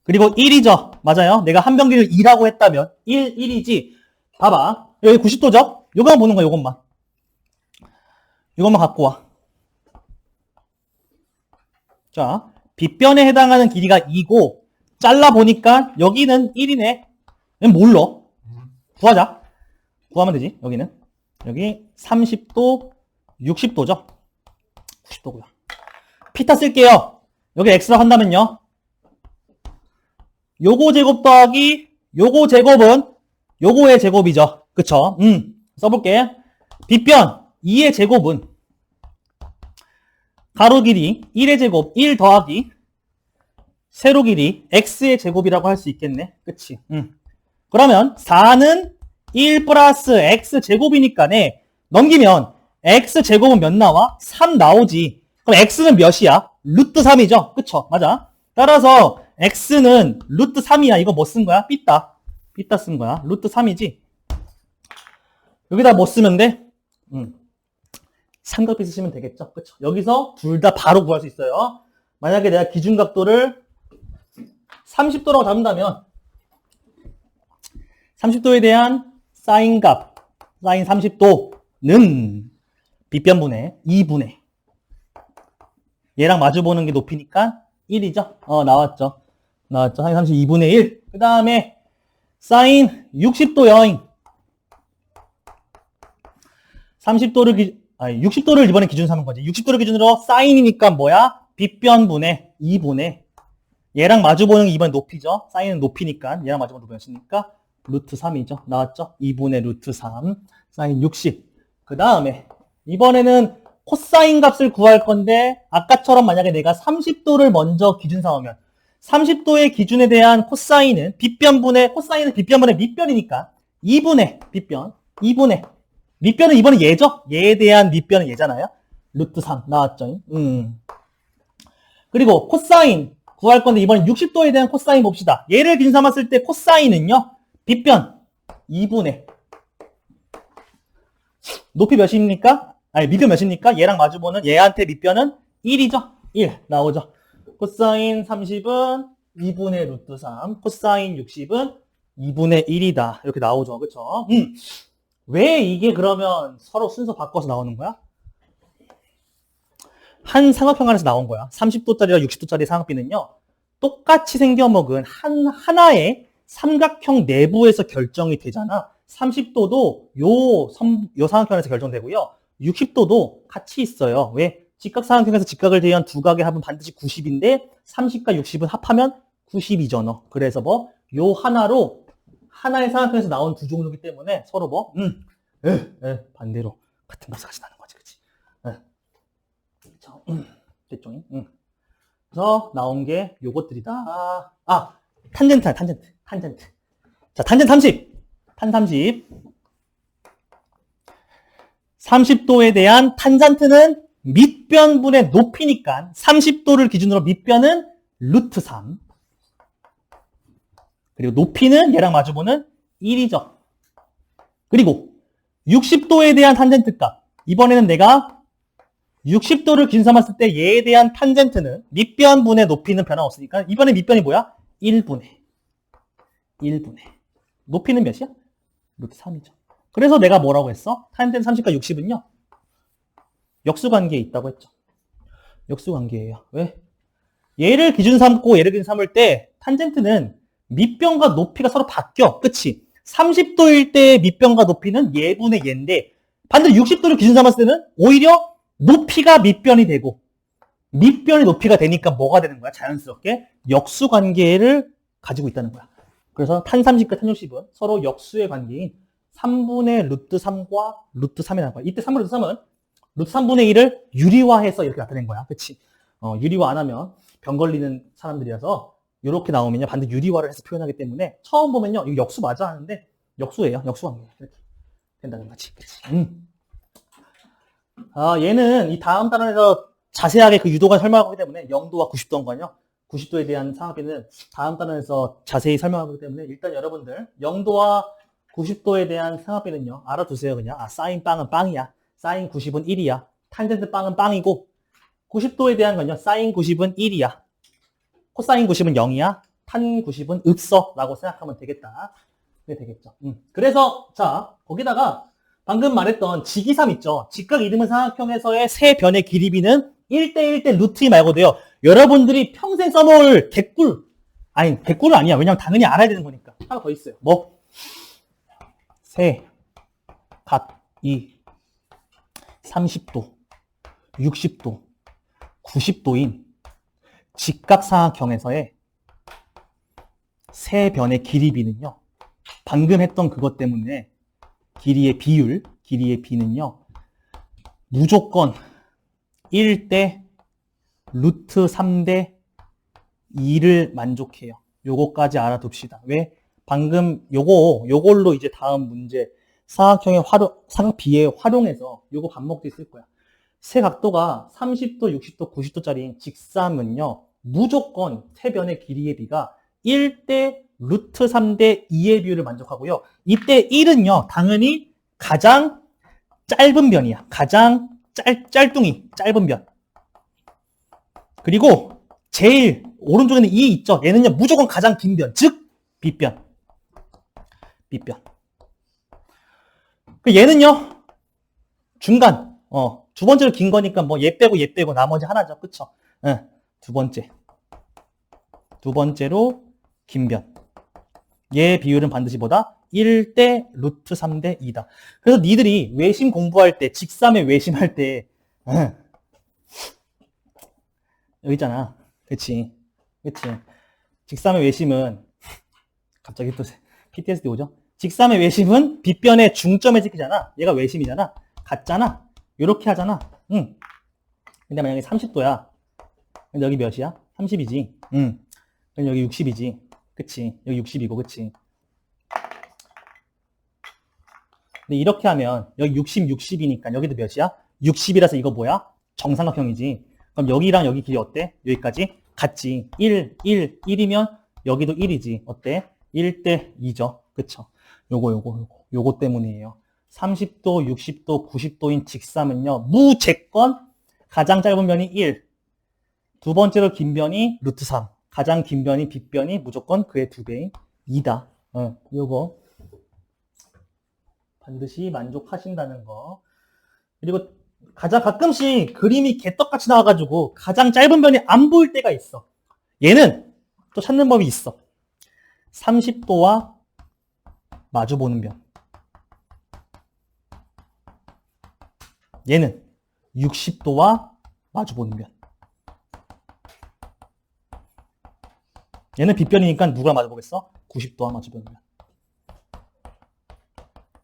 그리고 1이죠. 맞아요. 내가 한 변 길이를 2라고 했다면 1이지. 봐봐. 여기 90도죠? 요것만 보는 거야. 요것만 갖고 와. 자, 빗변에 해당하는 길이가 2고 잘라보니까 여기는 1이네. 몰라. 구하면 되지. 여기 30도 60도죠. 90도고요. 피타 쓸게요. 여기 x라고 한다면요. 요거 제곱 더하기 요거 제곱은 요거의 제곱이죠. 그쵸? 써볼게. 빗변 2의 제곱은 가로 길이 1의 제곱 1 더하기 세로 길이 x의 제곱이라고 할 수 있겠네. 그치? 그러면 4는 1 플러스 x 제곱이니까네. 넘기면 x 제곱은 몇 나와? 3 나오지. 그럼 x는 몇이야? 루트 3이죠? 그쵸? 맞아. 따라서 x는 루트 3이야. 이거 뭐 쓴 거야? 삐따 쓴 거야. 루트 3이지. 여기다 뭐 쓰면 돼? 삼각비 쓰시면 되겠죠? 그쵸? 여기서 둘 다 바로 구할 수 있어요. 만약에 내가 기준각도를 30도라고 잡는다면 30도에 대한 사인값, 사인 30도는 빗변분의 2분의 얘랑 마주보는 게 높이니까 1이죠? 나왔죠. 사인 32분의 1. 그 다음에 사인 60도 여인 60도를 이번에 기준 삼은 거지. 60도를 기준으로 사인이니까 뭐야? 빗변분의 2분의 얘랑 마주보는 게 이번에 높이죠. 사인은 높이니까 얘랑 마주보는 높이였으니까 루트 3이죠. 나왔죠? 2분의 루트 3 사인 60. 그 다음에 이번에는 코사인 값을 구할 건데 아까처럼 만약에 내가 30도를 먼저 기준 삼으면 30도의 기준에 대한 코사인은 코사인은 빗변분의 밑변이니까 2분의 빗변, 2분의 밑변은 이번에 얘죠? 얘에 대한 밑변은 얘잖아요. 루트 3 나왔죠? 그리고 코사인 구할 건데 이번엔 60도에 대한 코사인 봅시다. 얘를 기준 삼았을 때 코사인은요. 빗변 2분의 높이 몇입니까? 아니 밑변 몇입니까? 얘랑 마주보는 얘한테 밑변은 1이죠? 1 나오죠. 코사인 30은 2분의 루트 3, 코사인 60은 2분의 1이다. 이렇게 나오죠. 그쵸? 왜 이게 그러면 서로 순서 바꿔서 나오는 거야? 한 삼각형 안에서 나온 거야. 30도짜리와 60도짜리 삼각비는요. 똑같이 생겨먹은 하나의 삼각형 내부에서 결정이 되잖아. 30도도 요 삼각형에서 결정되고요. 60도도 같이 있어요. 왜? 직각삼각형에서 직각을 대한 두 각의 합은 반드시 90인데 30과 60은 합하면 90이잖아. 그래서 뭐 요 하나로 하나의 삼각형에서 나온 두 종류이기 때문에 서로 뭐 반대로 같은 값을 가져가는 거지. 그치? 됐죠? 그래서 나온 게 요것들이다. 탄젠트. 자, 탄젠트 30. 탄 30. 30도에 대한 탄젠트는 밑변분의 높이니까 30도를 기준으로 밑변은 루트 3. 그리고 높이는 얘랑 마주보는 1이죠. 그리고 60도에 대한 탄젠트 값. 이번에는 내가 60도를 기준 삼았을 때 얘에 대한 탄젠트는 밑변분의 높이는 변함없으니까 이번에 밑변이 뭐야? 1분의. 높이는 몇이야? 루트 3이죠. 그래서 내가 뭐라고 했어? 탄젠트 30과 60은요. 역수관계에 있다고 했죠. 역수관계예요. 왜? 얘를 기준 삼고 얘를 기준 삼을 때 탄젠트는 밑변과 높이가 서로 바뀌어. 그치? 30도일 때의 밑변과 높이는 얘분의 얘인데 반대로 60도를 기준 삼았을 때는 오히려 높이가 밑변이 되고 밑변이 높이가 되니까 뭐가 되는 거야? 자연스럽게 역수관계를 가지고 있다는 거야. 그래서 탄 30과 탄 60은 서로 역수의 관계인 3분의 루트 3과 루트 3이라는 거야. 이때 3분의 루트 3은 루트 3분의 1을 유리화해서 이렇게 나타낸 거야. 그치? 유리화 안 하면 병 걸리는 사람들이라서 이렇게 나오면요. 반드시 유리화를 해서 표현하기 때문에 처음 보면요. 이거 역수 맞아 하는데 역수예요. 역수관계. 이렇게 된다는 거지. 그치? 얘는 이 다음 단원에서 자세하게 그 유도가 설명하기 때문에 0도와 90도인가요? 90도에 대한 상학비는 다음 단원에서 자세히 설명하기 때문에 일단 여러분들 0도와 90도에 대한 상학비는요. 알아두세요. 그냥 사인 빵은 빵이야. 사인 90은 1이야. 탄젠트 빵은 빵이고 90도에 대한 건요. 사인 90은 1이야. 코사인 90은 0이야. 탄 90은 없어 라고 생각하면 되겠다. 네, 되겠죠. 그래서 자 거기다가 방금 말했던 직이삼 있죠. 직각 이등분 삼각형에서의 세 변의 길이비는 1대1대 루트 2 말고도요. 여러분들이 평생 써먹을 개꿀. 아니 개꿀은 아니야. 왜냐면 당연히 알아야 되는 거니까. 하나 더 있어요. 뭐? 세, 각, 2, 30도, 60도, 90도인 직각삼각형에서의 세 변의 길이비는요. 방금 했던 그것 때문에 길이의 비는요. 무조건 1대 루트 3대 2를 만족해요. 요거까지 알아둡시다. 왜? 방금 요걸로 이제 다음 문제 삼각비에 활용해서 요거 반복도 있을 거야. 세 각도가 30도, 60도, 90도짜리인 직삼은요. 무조건 세 변의 길이의 비가 1대 루트 3대 2의 비율을 만족하고요. 이때 1은요. 당연히 가장 짧은 변이야. 가장 짧은 변. 그리고 제일 오른쪽에는 2 있죠. 얘는요. 무조건 가장 긴 변. 즉 빗변. 얘는요. 중간. 두 번째로 긴 거니까 뭐 얘 빼고 나머지 하나죠. 그쵸? 두 번째로 긴 변. 얘 비율은 반드시 뭐다? 1대 루트 3대 2다. 그래서 니들이 외심 공부할 때, 직삼의 외심할 때, 여기 있잖아. 그치? 직삼의 외심은, 갑자기 또 PTSD 오죠? 직삼의 외심은 빗변의 중점에 찍히잖아. 얘가 외심이잖아. 같잖아. 요렇게 하잖아. 근데 만약에 30도야. 근데 여기 몇이야? 30이지. 그럼 여기 60이지. 그치? 여기 60이고, 그치? 근데 이렇게 하면 여기 60, 60이니까 여기도 몇이야? 60이라서 이거 뭐야? 정삼각형이지. 그럼 여기랑 여기 길이 어때? 여기까지 같지. 1, 1, 1이면 여기도 1이지. 어때? 1대 2죠. 그쵸? 요거 때문이에요. 30도, 60도, 90도인 직삼은요, 무조건 가장 짧은 변이 1. 두 번째로 긴 변이 루트 3. 가장 긴 변이 빗변이 무조건 그의 2배인 2다. 요거 반드시 만족하신다는 거. 그리고 가끔씩 그림이 개떡같이 나와가지고 가장 짧은 변이 안 보일 때가 있어. 얘는 또 찾는 법이 있어. 30도와 마주보는 변. 얘는 60도와 마주보는 변. 얘는 빗변이니까 누가 마주보겠어? 90도와 마주보는 변.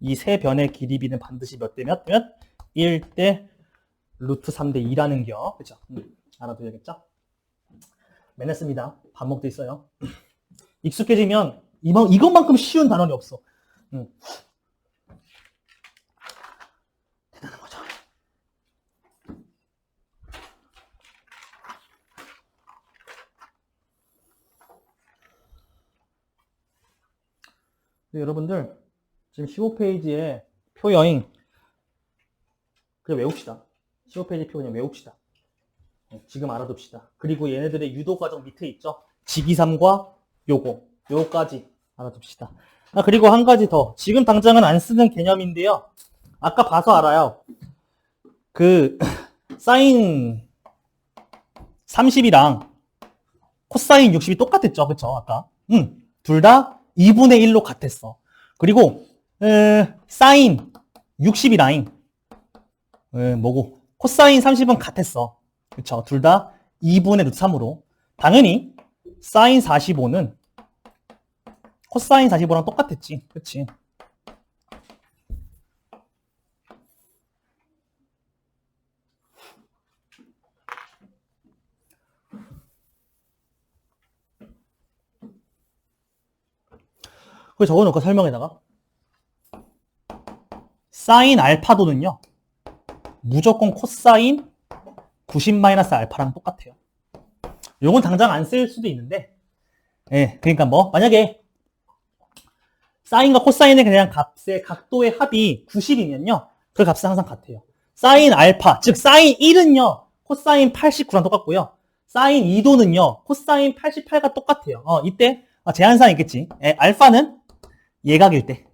이 세 변의 길이비는 반드시 몇 대 몇? 1대 루트 3대 2라는 겨. 그쵸? 알아둬야겠죠? 맨했습니다. 밥 먹도 있어요. 익숙해지면 이것만큼 쉬운 단원이 없어. 대단한 거죠. 네, 여러분들 지금 15페이지에 표여인 그냥 외웁시다. 15페이지 표 그냥 외웁시다. 지금 알아둡시다. 그리고 얘네들의 유도 과정 밑에 있죠. 직이삼과 요거까지 알아둡시다. 그리고 한 가지 더. 지금 당장은 안 쓰는 개념인데요. 아까 봐서 알아요. 그 사인 30이랑 코사인 60이 똑같았죠. 그쵸? 아까. 둘 다 2분의 1로 같았어. 그리고 사인 60이랑 뭐고 코사인 30은 같았어. 그쵸? 둘 다 2분의 루트 3으로. 당연히 사인 45는 코사인 45랑 똑같았지. 그치? 그걸 적어놓을까? 설명에다가. 사인 알파도는요. 무조건 코사인 90-알파랑 똑같아요. 요건 당장 안 쓸 수도 있는데, 그러니까 뭐 만약에 사인과 코사인의 그냥 값의 각도의 합이 90이면요, 그 값은 항상 같아요. 사인 알파, 즉 사인 1은요, 코사인 89랑 똑같고요. 사인 2도는요, 코사인 88과 똑같아요. 이때 제한사항 있겠지. 알파는 예각일 때,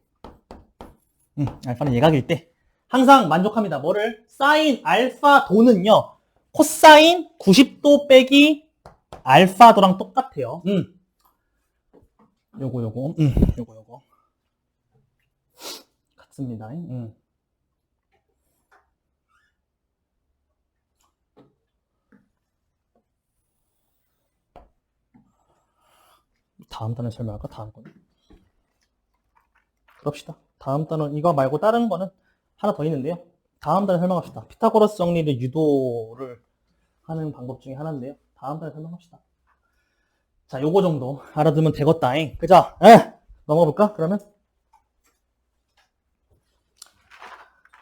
알파는 예각일 때 항상 만족합니다. 뭐를? 사인 알파 도는요, 코사인 90도 빼기 알파도랑 똑같아요. 요거 같습니다. 다음 단어 설명할까? 다음 거는 그럽시다. 다음 단어 이거 말고 다른 거는 하나 더 있는데요. 다음 단어 설명합시다. 피타고라스 정리를 유도를 하는 방법 중에 하나인데요. 다음 단어 설명합시다. 자, 요거 정도 알아두면 되겠다잉. 그죠? 넘어가 볼까? 그러면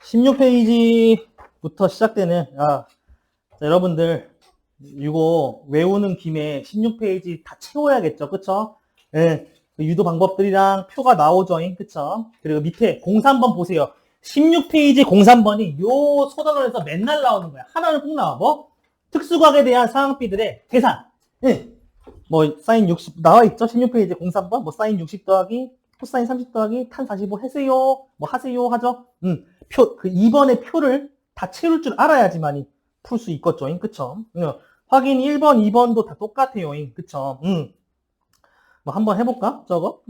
16페이지부터 시작되는 자, 여러분들 이거 외우는 김에 16페이지 다 채워야겠죠. 그쵸? 유도 방법들이랑 표가 나오죠. 그쵸? 그리고 밑에 03번 보세요. 16페이지 03번이 요 소단원에서 맨날 나오는 거야. 하나는 꼭 나와. 뭐? 특수각에 대한 상황비들의 계산. 뭐 사인 60 나와 있죠. 16페이지 03번 뭐 사인 60 더하기 코사인 30 더하기 탄 45 하세요. 뭐 하세요 하죠. 그 2번의 표를 다 채울 줄 알아야지만이 풀 수 있겠죠. 그쵸? 확인 1번, 2번도 다 똑같아요. 그쵸? 뭐 한번 해볼까? 저거?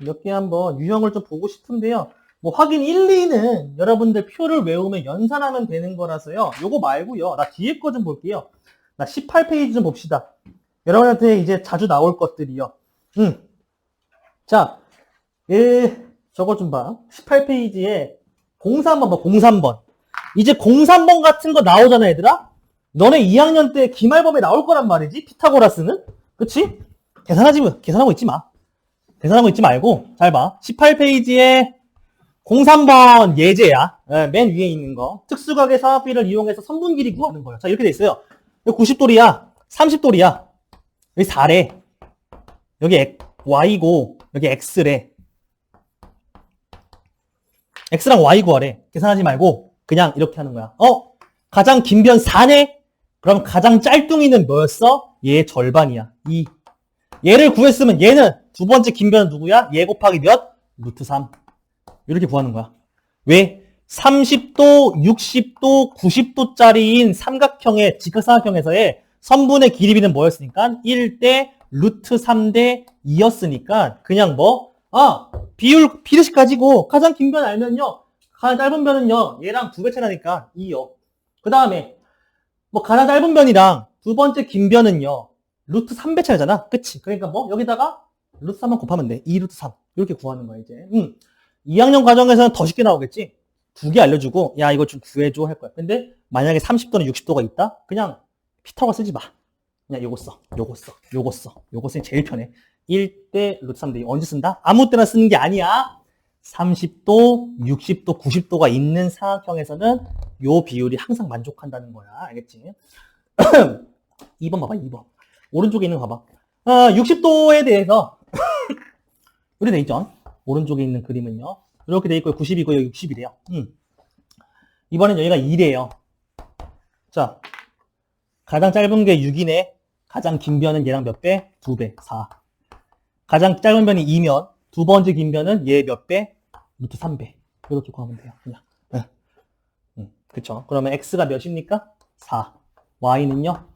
몇 개 한번 유형을 좀 보고 싶은데요. 뭐 확인 1, 2는 여러분들 표를 외우면 연산하면 되는 거라서요. 요거 말고요. 나 뒤에 거 좀 볼게요. 나 18페이지 좀 봅시다. 여러분한테 이제 자주 나올 것들이요. 자, 저거 좀 봐. 18페이지에 03번 봐, 03번. 이제 03번 같은 거 나오잖아, 얘들아? 너네 2학년 때 기말범에 나올 거란 말이지? 피타고라스는? 그치? 계산하고 있지 마. 계산하고 있지 말고, 잘 봐. 18페이지에 03번 예제야. 맨 위에 있는 거. 특수각의 사각비를 이용해서 선분 길이 구하는 거예요. 자, 이렇게 돼 있어요. 여기 90도리야. 30도리야. 여기 4래. 여기 Y고, 여기 X래. X랑 Y 구하래. 계산하지 말고, 그냥 이렇게 하는 거야. 가장 긴 변 4네? 그럼 가장 짤뚱이는 뭐였어? 얘 절반이야. 2. 얘를 구했으면 얘는 두 번째 긴 변은 누구야? 얘 곱하기 몇? 루트 3. 이렇게 구하는 거야. 왜? 30도, 60도, 90도짜리인 삼각형의 직각삼각형에서의 선분의 길이비는 뭐였으니까? 1대 루트 3대 2였으니까 그냥 비례식 가지고 가장 긴 변 알면요. 가장 짧은 변은요. 얘랑 2배 차이 나니까 2요. 그 다음에 가장 짧은 변이랑 두 번째 긴 변은요. 루트 3배 차이잖아. 그치? 그러니까 여기다가 루트 3만 곱하면 돼. 2 루트 3. 이렇게 구하는 거야, 이제. 2학년 과정에서는 더 쉽게 나오겠지? 2개 알려주고, 야, 이거 좀 구해줘 할 거야. 근데 만약에 30도나 60도가 있다? 그냥 피타고라 쓰지 마. 그냥 요거 써. 요거 쓰니 제일 편해. 1대 루트 3대 2. 언제 쓴다? 아무 때나 쓰는 게 아니야. 30도, 60도, 90도가 있는 사각형에서는 요 비율이 항상 만족한다는 거야. 알겠지? 2번 봐봐, 2번. 오른쪽에 있는 거 봐봐. 60도에 대해서 이렇게 돼 있죠? 오른쪽에 있는 그림은요. 이렇게 돼 있고 90이고 여기 60이래요. 이번엔 여기가 2래요. 자, 가장 짧은 게 6이네. 가장 긴 변은 얘랑 몇 배? 2배, 4. 가장 짧은 변이 2면 두 번째 긴 변은 얘 몇 배? 루트 3배. 이렇게 구하면 돼요. 그냥. 그쵸? 그러면 x가 몇입니까? 4. y는요?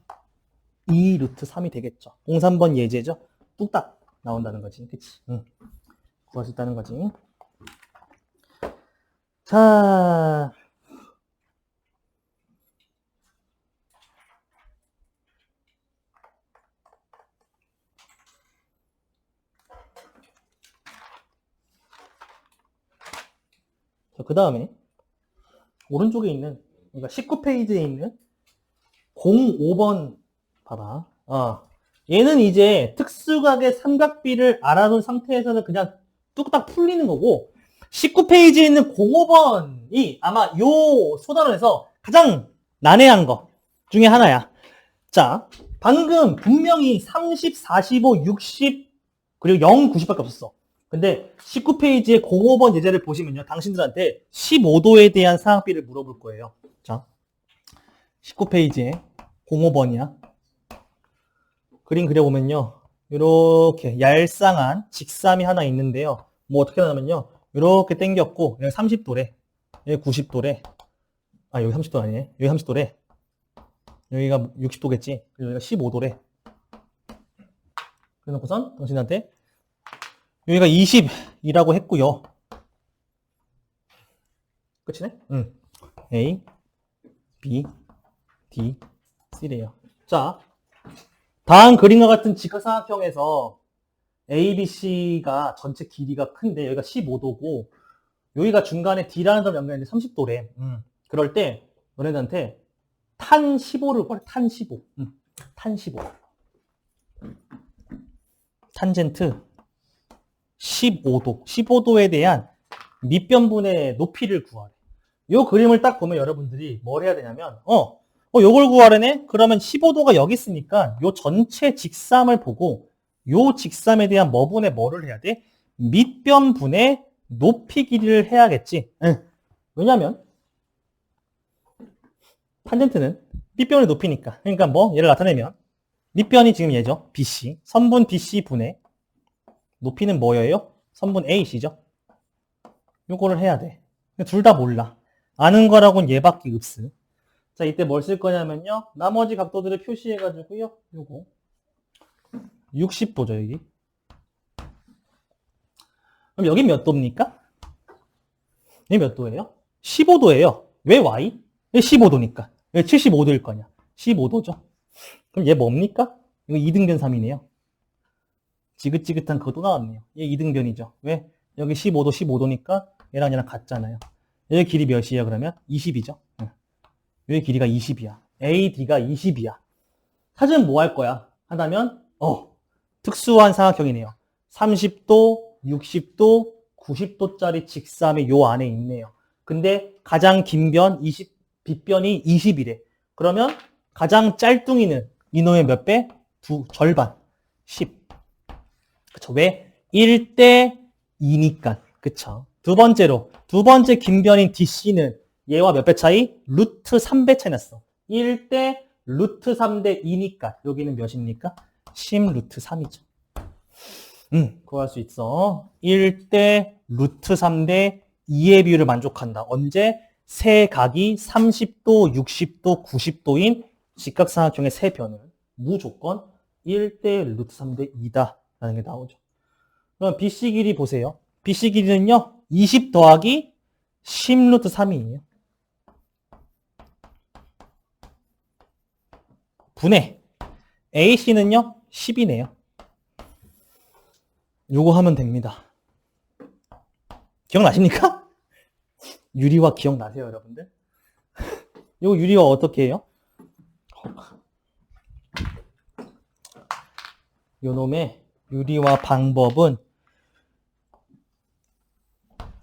2 루트 3이 되겠죠. 03번 예제죠. 뚝딱 나온다는 거지. 그치? 구할 수 있다는 거지. 자. 그 다음에 오른쪽에 있는, 그러니까 19페이지에 있는 05번 봐봐. 얘는 이제 특수각의 삼각비를 알아둔 상태에서는 그냥 뚝딱 풀리는 거고, 19페이지에 있는 05번이 아마 요 소단원에서 가장 난해한 거 중에 하나야. 자, 방금 분명히 30, 45, 60, 그리고 0, 90밖에 없었어. 근데 19페이지에 05번 예제를 보시면요. 당신들한테 15도에 대한 사각비를 물어볼 거예요. 자, 19페이지에 05번이야. 그림 그려보면요. 이렇게 얄쌍한 직삼이 하나 있는데요. 어떻게 하냐면요. 이렇게 당겼고, 여기 30도래. 여기 90도래. 여기 30도 아니네. 여기 30도래. 여기가 60도겠지. 그리고 여기가 15도래. 그래놓고선 당신한테 여기가 20이라고 했고요. 끝이네? A, B, D, C래요. 자, 다음 그림과 같은 직각삼각형에서 A, B, C가 전체 길이가 큰데 여기가 15도고 여기가 중간에 D라는 점 연결했는데 30도래. 그럴 때 너네들한테 탄 15를 구하래. 탄 15. 탄 15. 탄젠트 15도. 15도에 대한 밑변분의 높이를 구하래. 이 그림을 딱 보면 여러분들이 뭘 해야 되냐면 요걸 구하래네? 그러면 15도가 여기 있으니까 요 전체 직삼을 보고 요 직삼에 대한 뭐분의 뭐를 해야 돼? 밑변분의 높이 길이를 해야겠지. 왜냐면 탄젠트는 밑변의 높이니까. 그러니까 얘를 나타내면 밑변이 지금 얘죠. BC. 선분 BC 분의 높이는 뭐예요? 선분 AC죠. 요거를 해야 돼. 둘 다 몰라. 아는 거라고는 얘밖에 없어. 자, 이때 뭘 쓸 거냐면요. 나머지 각도들을 표시해가지고요. 요거 60도죠, 여기. 그럼 여기 몇 도입니까? 여기 몇 도예요? 15도예요. 왜 Y? 왜 15도니까. 왜 75도일 거냐? 15도죠. 그럼 얘 뭡니까? 이거 2등변 3이네요. 지긋지긋한 그거 또 나왔네요. 얘 2등변이죠. 왜? 여기 15도, 15도니까 얘랑 같잖아요. 얘의 길이 몇이에요, 그러면? 20이죠. 얘의 길이가 20이야. AD가 20이야. 사진 뭐 할 거야? 하다면, 특수한 삼각형이네요. 30도, 60도, 90도짜리 직삼이 요 안에 있네요. 근데 가장 긴 변, 빗변이 20이래. 그러면 가장 짤뚱이는 이놈의 몇 배? 절반. 10. 그쵸. 왜? 1대 2니까. 그쵸. 두 번째 긴 변인 DC는 얘와 몇 배 차이? 루트 3배 차이 났어. 1대 루트 3대 2니까. 여기는 몇입니까? 10 루트 3이죠. 구할 수 있어. 1대 루트 3대 2의 비율을 만족한다. 언제? 세 각이 30도, 60도, 90도인 직각삼각형의 세 변은 무조건 1대 루트 3대 2다 라는 게 나오죠. 그럼 BC 길이 보세요. BC 길이는요, 20 더하기 10 루트 3이에요. 분해. AC는요, 10이네요. 요거 하면 됩니다. 기억나십니까? 유리화 기억나세요, 여러분들? 요거 유리화 어떻게 해요? 요놈의 유리화 방법은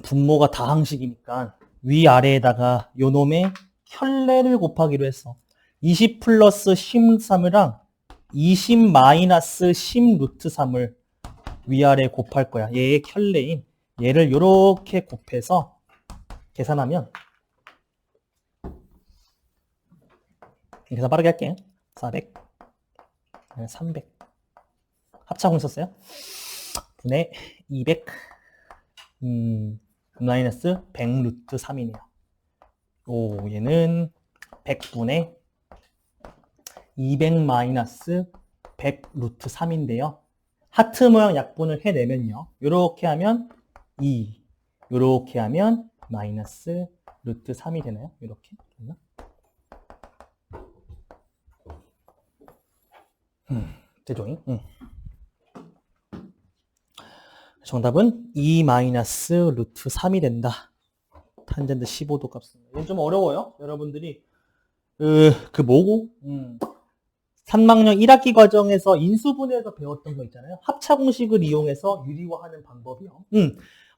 분모가 다항식이니까 위아래에다가 요놈의 켤레를 곱하기로 했어. 20 플러스 13이랑 20 마이너스 10 루트 3을 위아래 곱할 거야. 얘의 켤레인 얘를 요렇게 곱해서 계산하면, 계산 빠르게 할게. 400 300 합차공 썼어요. 분의 200 마이너스 100 루트 3이네요. 오, 얘는 100분의 200 마이너스 100 루트 3인데요. 하트 모양 약분을 해내면요. 요렇게 하면 2, 요렇게 하면 마이너스 루트 3이 되나요? 요렇게. 대종이. 정답은 2 마이너스 루트 3이 된다. 탄젠트 15도 값입니다. 이건 좀 어려워요. 여러분들이 뭐고? 3학년 1학기 과정에서 인수분해에서 배웠던 거 있잖아요. 합차 공식을 이용해서 유리화하는 방법이요.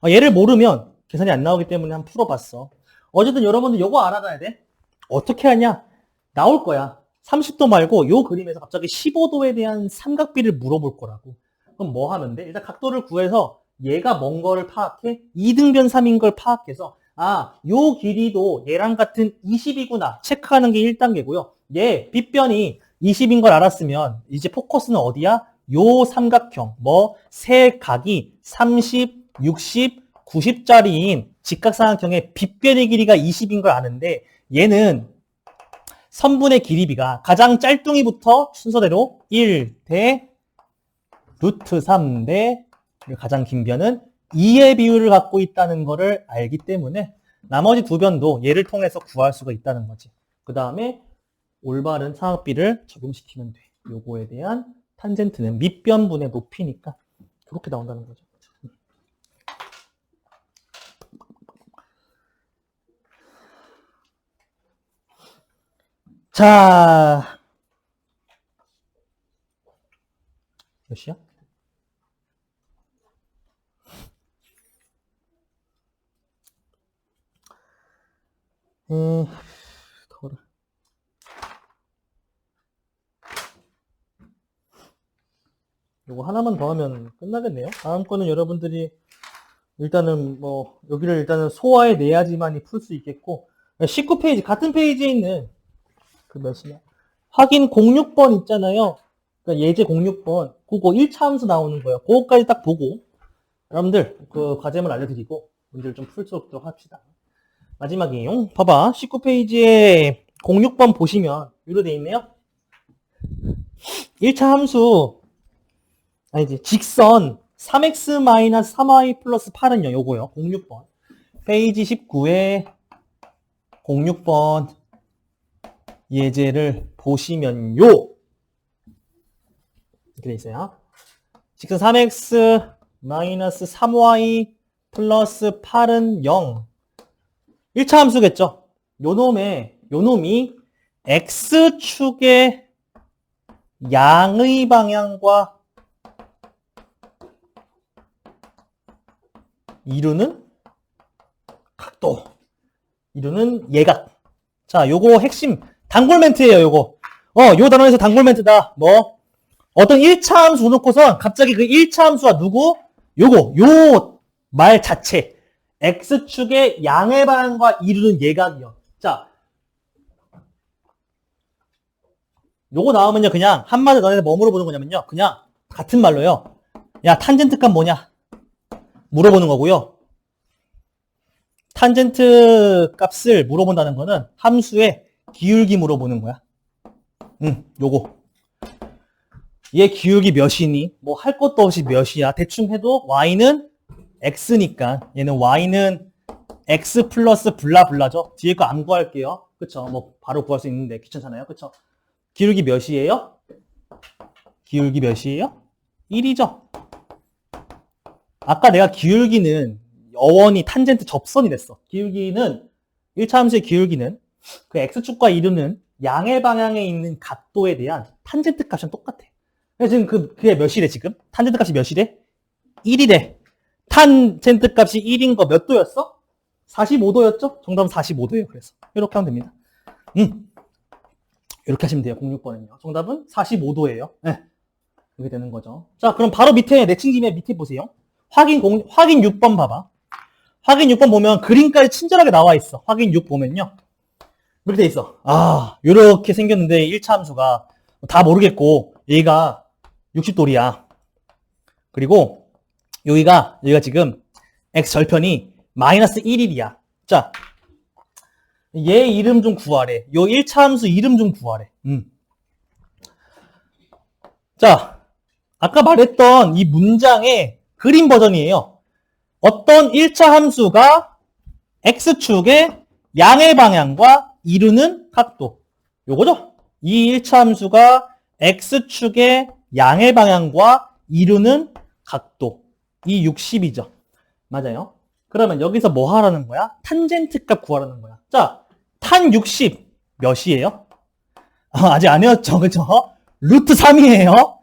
얘를 모르면 계산이 안 나오기 때문에 한번 풀어봤어. 어쨌든 여러분들 요거 알아가야 돼. 어떻게 하냐? 나올 거야. 30도 말고 요 그림에서 갑자기 15도에 대한 삼각비를 물어볼 거라고. 그럼 뭐 하면 돼? 일단 각도를 구해서 얘가 뭔 거를 파악해? 2등변 3인 걸 파악해서 요 길이도 얘랑 같은 20이구나 체크하는 게 1단계고요. 얘 빗변이 20인 걸 알았으면 이제 포커스는 어디야? 요 삼각형 세 각이 30, 60, 90짜리인 직각삼각형의 빗변의 길이가 20인 걸 아는데 얘는 선분의 길이비가 가장 짤뚱이부터 순서대로 1대 루트 3대 가장 긴 변은 2의 비율을 갖고 있다는 것을 알기 때문에 나머지 두 변도 얘를 통해서 구할 수가 있다는 거지. 그 다음에 올바른 삼각비를 적용시키면 돼. 요거에 대한 탄젠트는 밑변분의 높이니까 그렇게 나온다는 거죠. 자, 몇이야? 더워라. 요거 하나만 더 하면 끝나겠네요. 다음 거는 여러분들이 일단은 여기를 일단은 소화해 내야지만이 풀 수 있겠고, 19페이지 같은 페이지에 있는 그 몇이냐 확인 06번 있잖아요. 그러니까 예제 06번 그거 1차 함수 나오는 거예요. 그거까지 딱 보고 여러분들 그 과제물 알려드리고 문제를 좀 풀 수 있도록 합시다. 마지막이에요. 봐봐. 19페이지에 06번 보시면 이로 돼 있네요. 1차 함수 아니지 직선 3x-3y 플러스 8은요. 요거요. 06번. 페이지 19에 06번 예제를 보시면요. 이렇게 돼 있어요. 직선 3x-3y 플러스 8은 0. 1차 함수겠죠? 요 놈이 x축의 양의 방향과 이루는 각도, 이루는 예각. 자, 요거 핵심 단골 멘트예요, 요거. 요 단원에서 단골 멘트다. 뭐 어떤 1차 함수 놓고선 갑자기 그 1차 함수와 누구? 요 말 자체. x축의 양의 방향과 이루는 예각이요. 자, 요거 나오면요, 그냥 한마디 너네들 뭐 물어보는 거냐면요, 그냥 같은 말로요. 야, 탄젠트 값 뭐냐? 물어보는 거고요. 탄젠트 값을 물어본다는 거는 함수의 기울기 물어보는 거야. 요거. 얘 기울기 몇이니? 뭐 할 것도 없이 몇이야? 대충 해도 y는 x니까 얘는 y는 x 플러스 블라블라죠. 뒤에 거 안 구할게요. 그쵸? 뭐 바로 구할 수 있는데 귀찮잖아요. 그쵸? 기울기 몇이에요? 기울기 몇이에요? 1이죠. 아까 내가 기울기는 어원이 탄젠트 접선이 됐어. 기울기는 1차 함수의 기울기는 그 x축과 이루는 양의 방향에 있는 각도에 대한 탄젠트 값이랑 똑같아. 그래서 지금 그게 몇이래 지금? 탄젠트 값이 몇이래? 1이래. 탄젠트 값이 1인 거 몇 도였어? 45도였죠? 정답은 45도예요. 그래서 이렇게 하면 됩니다. 이렇게 하시면 돼요. 06번은요. 정답은 45도예요. 네. 이렇게 되는 거죠. 자, 그럼 바로 밑에 내친 김에 밑에 보세요. 확인 6번 봐봐. 확인 6번 보면 그림까지 친절하게 나와 있어. 확인 6 보면요. 이렇게 돼 있어. 아, 이렇게 생겼는데 1차 함수가 다 모르겠고 얘가 60도리야. 그리고 여기가 지금 x 절편이 마이너스 1일이야. 자, 얘 이름 좀 구하래. 요 1차 함수 이름 좀 구하래. 자, 아까 말했던 이 문장의 그림 버전이에요. 어떤 1차 함수가 x축의 양의 방향과 이루는 각도. 요거죠? 이 1차 함수가 x축의 양의 방향과 이루는 각도. 이 60이죠. 맞아요. 그러면 여기서 뭐 하라는 거야? 탄젠트 값 구하라는 거야. 자, 탄 60 몇이에요? 아직 안 외웠죠? 그죠? 루트 3이에요.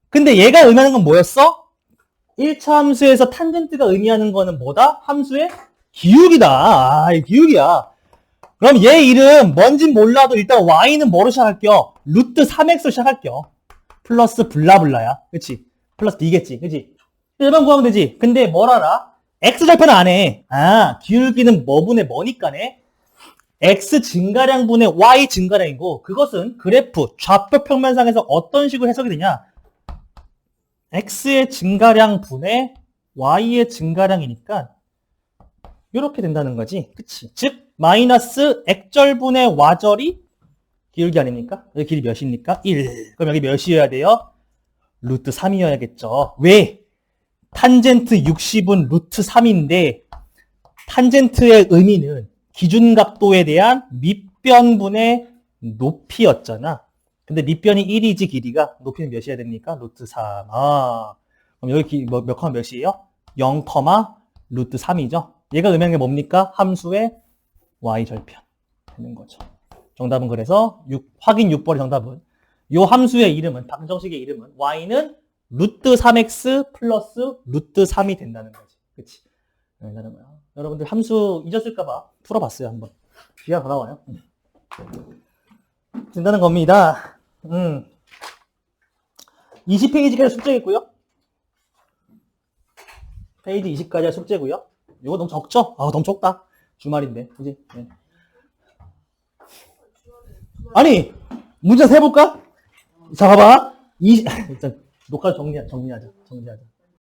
근데 얘가 의미하는 건 뭐였어? 1차 함수에서 탄젠트가 의미하는 거는 뭐다? 함수의 기울기다. 아, 이 기울기야. 그럼 얘 이름 뭔진 몰라도 일단 y는 뭐로 시작할게요? 루트 3x로 시작할게요. 플러스 블라블라야. 그치? 플러스 b겠지. 그치? 일반 구하면 되지. 근데 뭘 알아? x절편은 안 해. 아, 기울기는 뭐분의 뭐니까네. x 증가량분의 y 증가량이고 그것은 그래프 좌표 평면상에서 어떤 식으로 해석이 되냐? x의 증가량 분의 y의 증가량이니까 이렇게 된다는 거지. 그치? 즉 마이너스 x절분의 y절이 기울기 아닙니까? 여기 길이 몇입니까? 1. 그럼 여기 몇이어야 돼요? 루트 3이어야겠죠. 왜? 탄젠트 60은 루트 3인데 탄젠트의 의미는 기준각도에 대한 밑변분의 높이였잖아. 근데 밑변이 1이지 길이가 높이는 몇이어야 됩니까? 루트 3. 아, 그럼 여기 몇 컴마 몇이에요? 0, 루트 3이죠. 얘가 의미하는 게 뭡니까? 함수의 y절편 되는 거죠. 정답은 그래서 확인 6번의 정답은 이 함수의 이름은 방정식의 이름은 y는 루트 3x 플러스 루트 3이 된다는 거지. 그치? 된다는 거야. 여러분들 함수 잊었을까봐 풀어봤어요, 한번. 귀가 돌아와요. 된다는 겁니다. 20페이지까지 숙제겠고요. 페이지 20까지 숙제고요. 이거 너무 적죠? 아, 너무 적다. 주말인데, 그지? 네. 아니, 문제 세볼까? 자, 봐봐. 일단 녹화 정리하자.